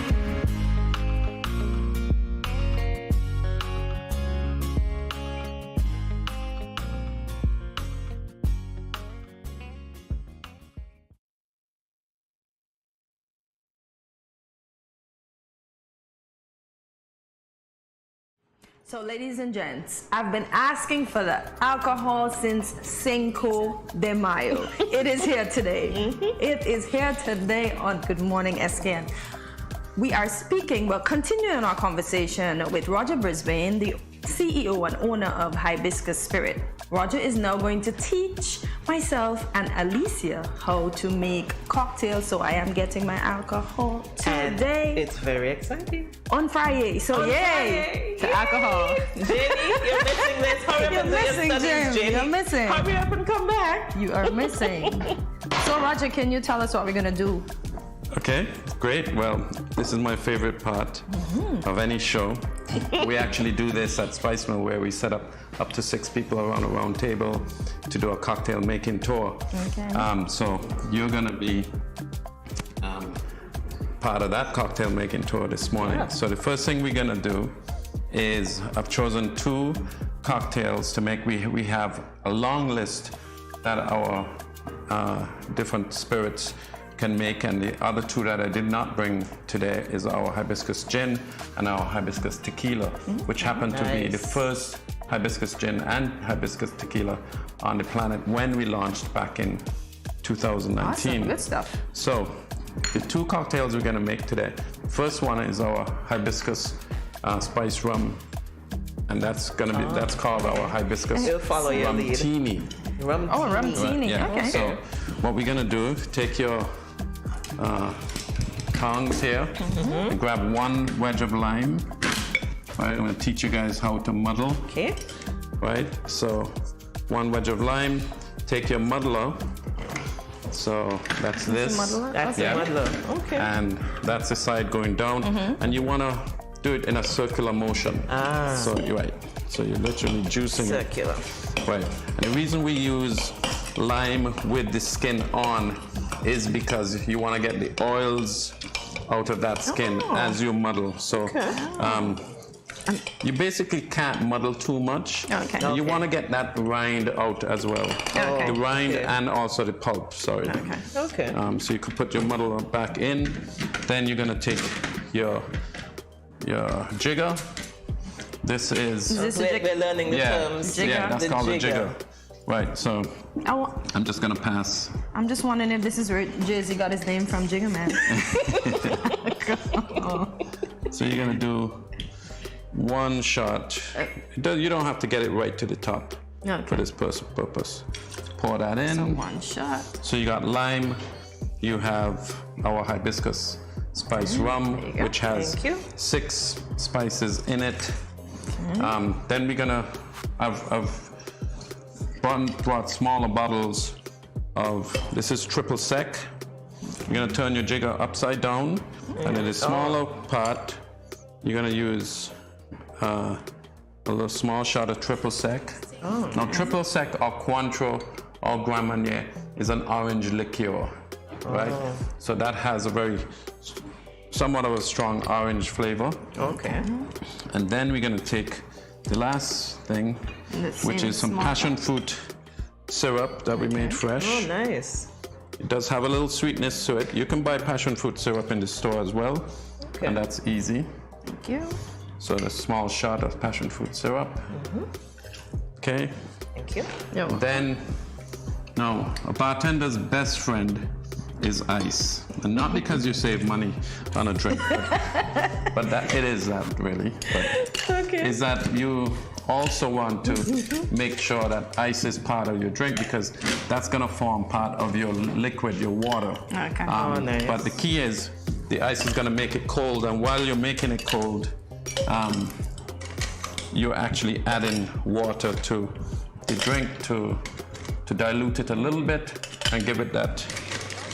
A: So ladies and gents, I've been asking for the alcohol since Cinco de Mayo. It is here today. It is here today on Good Morning SKN. We are continuing our conversation with Roger Brisbane, the CEO and owner of Hibiscus Spirit. Roger is now going to teach myself and Alicia how to make cocktails, so I am getting my alcohol today.
P: And it's very exciting.
A: On Friday, so yay! To alcohol.
P: Jenny, you're missing this. Hurry up and do your studies, Jenny.
A: You're missing.
P: Hurry up and come back.
A: You are missing. So Roger, can you tell us what we're gonna do?
H: Okay, great. Well, this is my favorite part of any show. We actually do this at Spice Mill, where we set up to 6 people around a round table to do a cocktail making tour.
A: Okay.
H: So you're gonna be part of that cocktail making tour this morning.
P: Yeah.
H: So the first thing we're gonna do is I've chosen 2 cocktails to make. We have a long list that our different spirits can make, and the other 2 that I did not bring today is our hibiscus gin and our hibiscus tequila, which happened to be the first hibiscus gin and hibiscus tequila on the planet when we launched back in 2019.
A: Awesome, good stuff.
H: So the 2 cocktails we're gonna make today. First one is our hibiscus spice rum, and that's gonna be that's called our hibiscus rum-tini.
A: Rum-tini.
H: Yeah.
A: Okay.
H: So what we're gonna do, take your tongs here and grab 1 wedge of lime. Right, I'm gonna teach you guys how to muddle.
P: Okay.
H: Right, so 1 wedge of lime. Take your muddler. So that's this.
P: That's a muddler. Okay.
H: And that's the side going down, and you wanna do it in a circular motion. So you're right. So you're literally juicing
P: circular.
H: Right. And the reason we use lime with the skin on is because you want to get the oils out of that skin as you muddle. So you basically can't muddle too much.
A: Okay.
H: You want to get that rind out as well.
A: Okay.
H: The rind and also the pulp, sorry.
P: Okay.
H: So you could put your muddle back in. Then you're going to take your jigger. This is...
P: We're learning the terms.
A: Jigger.
H: Yeah, that's called a jigger. Right, so I'm just gonna pass.
A: I'm just wondering if this is where Jay-Z got his name from, Jigger Man.
H: So you're gonna do 1 shot. You don't have to get it right to the top for this purpose. Pour that in.
A: So 1 shot.
H: So you got lime. You have our hibiscus spice rum, which has 6 spices in it. Then we're gonna, I've brought smaller bottles of, this is triple sec. You're gonna turn your jigger upside down, and in the smaller part, you're gonna use a little small shot of triple sec.
P: Oh.
H: Now, triple sec or Cointreau or Grand Marnier is an orange liqueur, right? So that has a very, somewhat of a strong orange flavor.
P: Okay.
H: And then we're gonna take the last thing, which is some passion fruit syrup that we made fresh.
P: Oh, nice.
H: It does have a little sweetness to it. You can buy passion fruit syrup in the store as well, and that's easy.
A: Thank you.
H: So a small shot of passion fruit syrup. Okay.
P: Thank you.
H: Then, now, a bartender's best friend is ice. And not because you save money on a drink, but that it is that really. But is that you also want to make sure that ice is part of your drink because that's gonna form part of your liquid, your water.
A: Okay.
P: Nice.
H: But the key is the ice is gonna make it cold, and while you're making it cold, you're actually adding water to the drink to dilute it a little bit and give it that.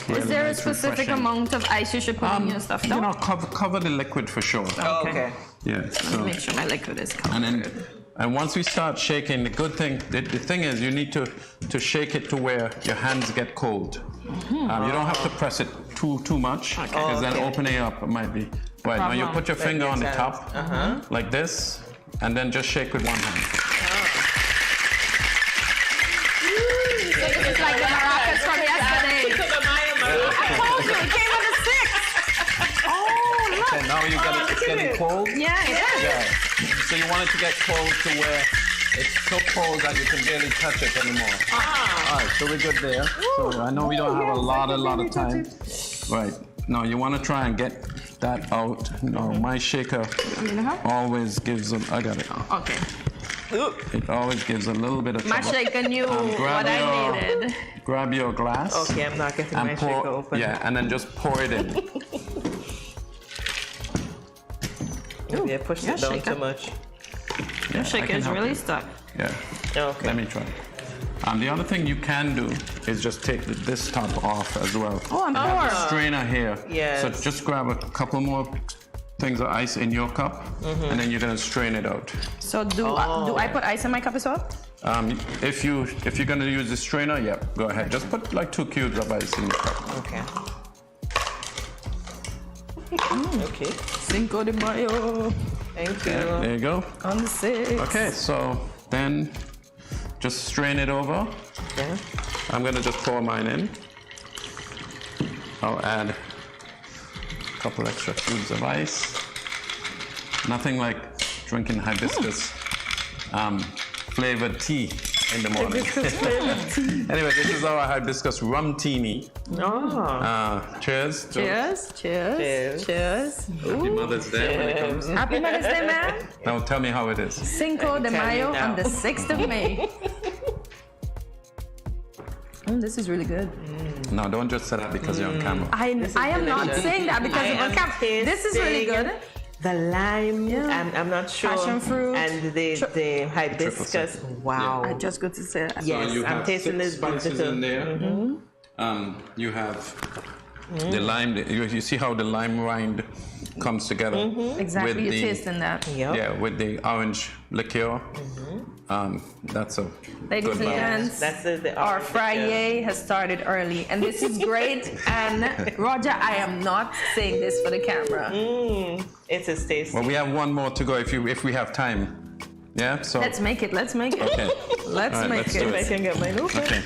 A: Is there a specific amount of ice you should put in your stuff, though?
H: You know, cover the liquid for sure.
A: Okay.
H: Yeah. So
A: Make sure my liquid is covered.
H: And once we start shaking, the good thing, the thing is, you need to shake it to where your hands get cold. You don't have to press it too much because then opening up it might be. Right now, you put your finger on the top like this, and then just shake with one hand.
A: It's like the maracas from yesterday. I told you, it came with a 6. Oh, look.
H: Okay, now you got it getting cold.
A: Yeah, it is.
H: Yeah. So you want it to get cold to where it's so cold that you can barely touch it anymore. All right, so we're good there. So I know we don't have a lot of time. Right. Now you want to try and get that out. No, my shaker always gives them. I got it.
A: Okay.
H: It always gives a little bit of
A: My
H: trouble.
A: shaker knew what I needed.
H: Grab your glass.
P: Okay, I'm not getting my shaker open.
H: Yeah, and then just pour it in.
P: Maybe I pushed it down too much.
A: Your shaker is really stuck.
H: Yeah.
P: Okay.
H: Let me try. The other thing you can do is just take this top off as well.
A: Oh, I'm
H: I have a strainer here.
P: Yes.
H: So just grab a couple more things of ice in your cup, and then you're gonna strain it out.
A: So do I put ice in my cup as well?
H: If you're gonna use the strainer, yeah, go ahead. Just put like 2 cubes of ice in your cup.
P: Okay. Okay.
A: Cinco de Mayo.
P: Thank you.
H: Yeah, there you go.
A: On the 6th.
H: Okay, so then just strain it over.
P: Yeah.
H: I'm gonna just pour mine in. I'll add a couple extra cubes of ice. Nothing like drinking hibiscus flavored tea in the morning. Anyway, this is our hibiscus rum teeny. Cheers.
A: Cheers.
H: Happy Mother's Day when it comes.
A: Happy Mother's Day, man.
H: Now tell me how it is.
A: Cinco de Mayo on the 6th of May. This is really good.
H: No, don't just say that because you're on camera.
A: I am not saying that because I'm on camera. This is really good.
P: The lime, I'm not sure.
A: Passion fruit.
P: And the hibiscus. Wow.
A: I just got to say that.
P: Yes,
H: So you
P: I'm
H: have
P: tasting
H: 6
P: this.
H: spices in there. You have the lime. You see how the lime rind comes together.
A: Exactly,
H: with
A: you're
H: the,
A: tasting that.
H: Yeah, with the orange liqueur. That's a
A: Ladies
H: good
A: and
H: balance.
A: gents, our Friday has started early, and this is great. And Roger, I am not saying this for the camera.
P: It is tasty.
H: Well, we have one more to go if we have time. Yeah, so
A: Let's make it.
H: Okay.
A: Let's
H: All right,
A: make
H: let's
A: it.
H: do
A: If I
H: it.
A: can get mine open.
H: Okay.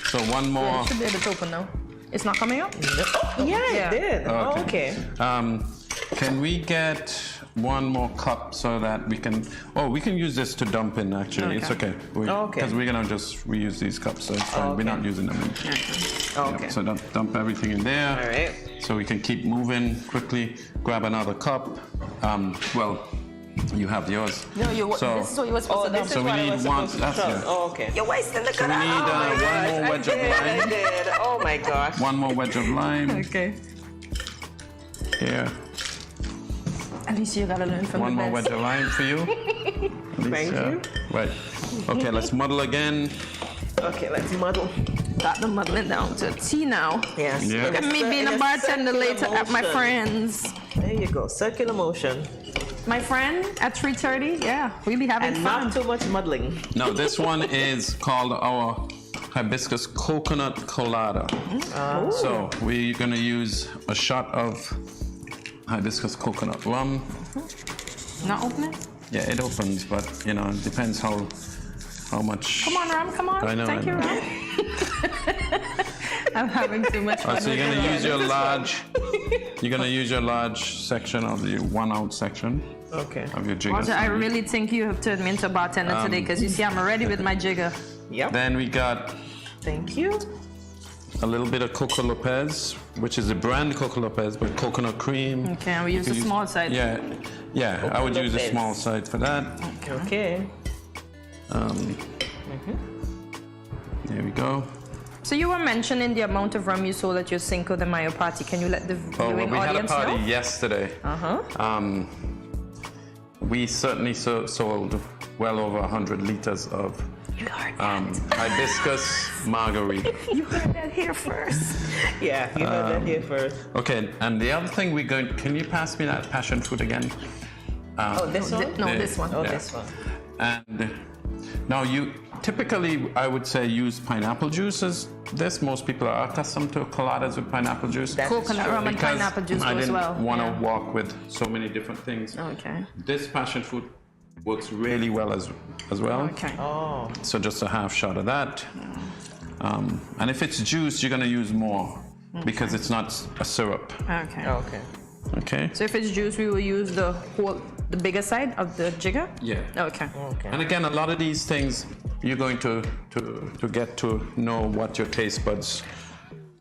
H: So one more.
A: Yeah, it should be able to open now. It's not coming up?
P: Yeah, it did. Okay.
H: Can we get one more cup so that we can? Oh, we can use this to dump in. Actually, it's okay. Because we're gonna just reuse these cups, so it's fine. We're not using them.
P: Okay.
H: So dump everything in there.
P: All right.
H: So we can keep moving quickly. Grab another cup. Well, you have yours.
A: No, this is what you were supposed to do.
H: So we need one. That's yeah.
P: Okay.
A: You're wasting the
H: So we need one more wedge of lime.
P: I did. Oh my gosh.
H: One more wedge of lime.
A: Okay.
H: Here.
A: Alicia, you gotta learn from
H: One
A: the
H: more
A: best.
H: wedge of lime for you.
P: Thank you.
H: Right. Okay, let's muddle again.
P: Okay, let's muddle.
A: Got the muddling down to a T now.
P: Yes.
H: Yeah.
A: Look at me being a bartender later at my friends.
P: There you go. Circular motion.
A: my friend, at 3:30. Yeah, we'll be having
B: And
A: fun.
B: not too much muddling.
H: No, this one is called our hibiscus coconut colada. So we're gonna use a shot of hibiscus coconut rum.
A: Not open it?
H: Yeah, it opens, but you know, it depends how much.
A: Come on, Ram, come on.
H: I know.
A: Thank you, Ram. I'm having too much fun.
H: So you're gonna use your large. You're gonna use your large section of the 1 ounce section.
B: Okay.
H: Of your jigger.
A: Walter, I really think you have turned me into a bartender today, because you see I'm ready with my jigger.
B: Yep.
H: Then we got.
B: Thank you.
H: A little bit of Coco Lopez, which is a brand Coco Lopez, but coconut cream.
A: Okay, and we use the small side.
H: Yeah, I would use a small side for that.
B: Okay.
H: There we go.
A: So you were mentioning the amount of rum you sold at your Cinco de Mayo party. Can you let the viewing
H: we had a
A: audience
H: party
A: know?
H: yesterday. We certainly sold well over 100 liters of hibiscus margarita.
A: You heard that here first.
B: Yeah, you heard that here first.
H: Okay, and the other thing we're going. Can you pass me that passion fruit again?
B: This one?
A: No, this one.
B: Oh, this one.
H: And now you typically, I would say, use pineapple juices. Most people are accustomed to coladas with pineapple juice.
A: Coconut rum and pineapple juice
H: I
A: goes
H: didn't
A: well.
H: want to walk with so many different things.
A: Okay.
H: This passion fruit works really well as well.
A: Okay.
B: Oh.
H: So just a half shot of that. And if it's juice, you're going to use more because it's not a syrup.
A: Okay.
B: Okay.
H: Okay.
A: So if it's juice, we will use the bigger side of the jigger?
H: Yeah.
A: Okay.
H: And again, a lot of these things you're going to get to know what your taste buds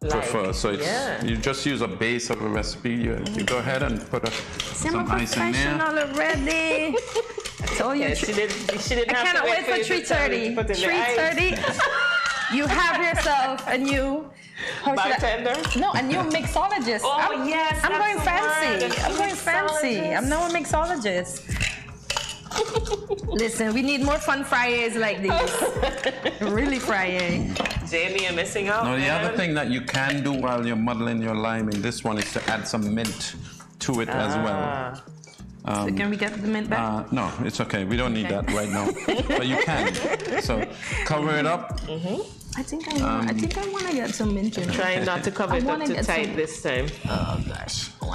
H: prefer. So it's, you just use a base of a recipe. You go ahead and put some ice in there.
A: Professional already. I told you.
B: Yeah, she didn't
A: I
B: have
A: cannot
B: to
A: wait for
B: you to tell me to
A: 3:30.
B: put in the ice.
A: 3:30. You have yourself a new
B: bartender.
A: No, a new mixologist.
B: Oh, yes,
A: I'm
B: that's
A: going
B: the
A: fancy.
B: word.
A: I'm going fancy. I'm now a mixologist. Listen, we need more fun Fridays like these. Really Friday.
B: Jamie, you're missing out.
H: Now, the other thing that you can do while you're muddling your lime in this one is to add some mint to it as well.
A: So can we get the mint back?
H: No, it's okay. We don't need that right now. But you can. So cover it up.
A: I think I want to get some mint in it.
B: Trying not to cover it up too tight this time.
A: Oh gosh, I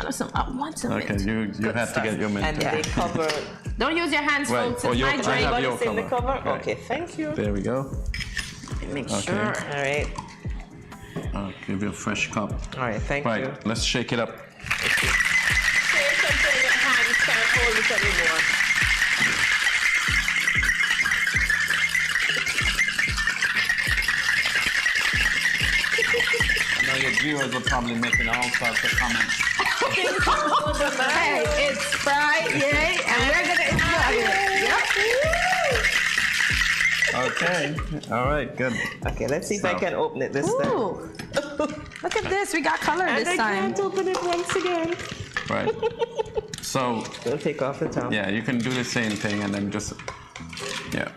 A: want some
H: Okay,
A: mint.
H: you have to get your mint.
B: And they cover.
A: Don't use your hands,
H: Right.
A: folks.
H: Oh,
A: It's my
H: I
A: drink.
H: have your
B: What's in the
H: cover.
B: cover?
H: Right.
B: Okay, thank you.
H: There we go.
A: Make
H: Okay.
A: sure.
B: All right.
H: I'll give you a fresh cup.
B: All right, thank you.
H: Right, let's shake it up.
B: Say something that hands can't hold it anymore.
H: Now your viewers are probably making all sorts of comments.
A: Hey, it's Friday, and we're gonna enjoy it. Yep.
H: Okay. All right. Good.
B: Okay, let's see if I can open it this time.
A: Ooh. Look at this. We got color
B: And
A: this
B: I
A: time.
B: can't open it once again.
H: Right. So.
B: We'll take off the top.
H: Yeah, you can do the same thing and then just. Yeah.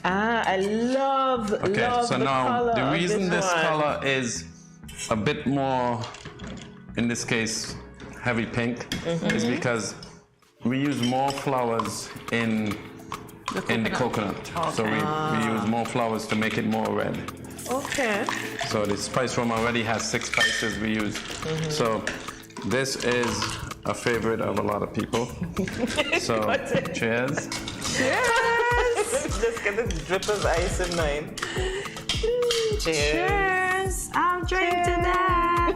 B: I love
H: So
B: the
H: now
B: color
H: the
B: of
H: reason this
B: one.
H: color is a bit more, in this case, heavy pink, is because we use more flowers in the coconut. So we use more flowers to make it more red.
B: Okay.
H: So the spice rum already has 6 spices we use. So this is a favorite of a lot of people. So cheers.
B: Cheers! Just get a drip of ice in mine. Cheers.
A: Cheers. I'll drink to that.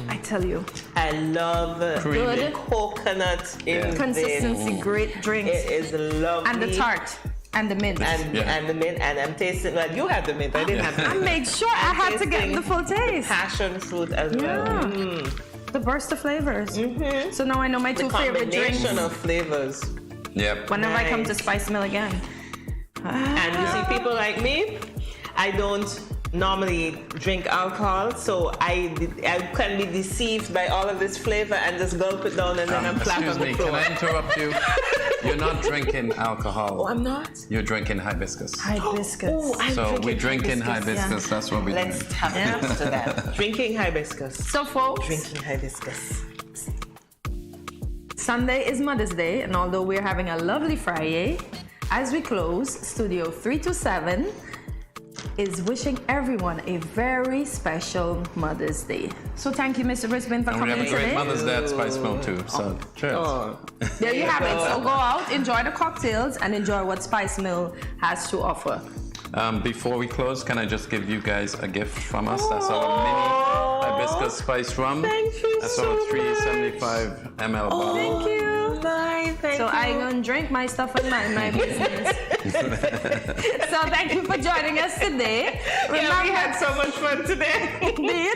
A: I tell you.
B: I love
A: Good.
B: coconut in
A: Consistency,
B: this.
A: great drinks.
B: It is lovely.
A: And the tart. And the mint.
B: And the mint. And I'm tasting, well, you had the mint. I didn't have the
A: I
B: mint.
A: made sure I had to get the full taste.
B: Passion fruit as well.
A: The burst of flavors. So now I know my
B: The
A: 2 favorite drinks.
B: combination of flavors.
H: Yep.
A: Whenever I come to Spice Mill again.
B: And you see, people like me, I don't
P: normally drink alcohol, so I can be deceived by all of this flavor and just gulp it down and then I'm flat on the floor.
H: Can I interrupt you? You're not drinking alcohol.
P: Oh, I'm not?
H: You're drinking hibiscus.
P: Hibiscus. Oh,
H: we're drinking hibiscus. Yeah. That's what we're doing.
P: Let's have to that. Drinking hibiscus.
A: So folks,
P: drinking hibiscus.
A: Sunday is Mother's Day, and although we're having a lovely Friday, as we close, Studio 327 is wishing everyone a very special Mother's Day. So thank you, Mr. Brisbane, for coming today.
H: We have a great Mother's Day at Spice Mill too, so cheers.
A: There you have it. So go out, enjoy the cocktails, and enjoy what Spice Mill has to offer.
H: Before we close, can I just give you guys a gift from us? That's our mini hibiscus spice rum.
P: Thank you
H: That's
P: so
H: our 375 ml bottle.
A: Thank you. So I'm going to drink my stuff in my business. So thank you for joining us today.
P: Remember, we had so much fun today.
A: Indeed.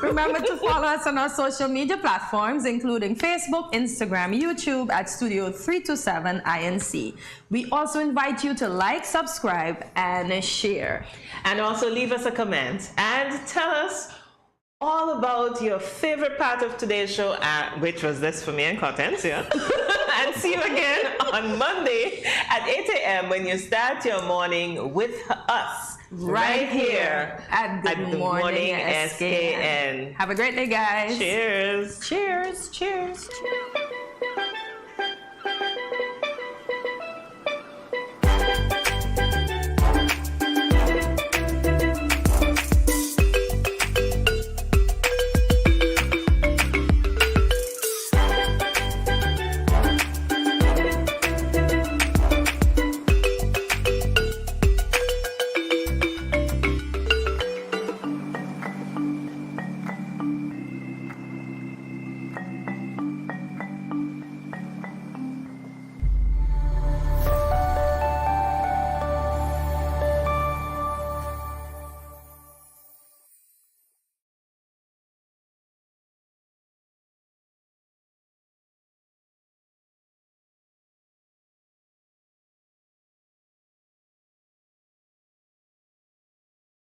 A: Remember to follow us on our social media platforms, including Facebook, Instagram, YouTube at Studio 327 INC. We also invite you to like, subscribe, and share.
P: And also leave us a comment and tell us all about your favorite part of today's show, which was this for me and Kortensia. And see you again on Monday at 8 a.m. when you start your morning with us
A: right here at Good Morning SKN. Have a great day, guys.
P: Cheers.
A: Cheers. Cheers. Cheers.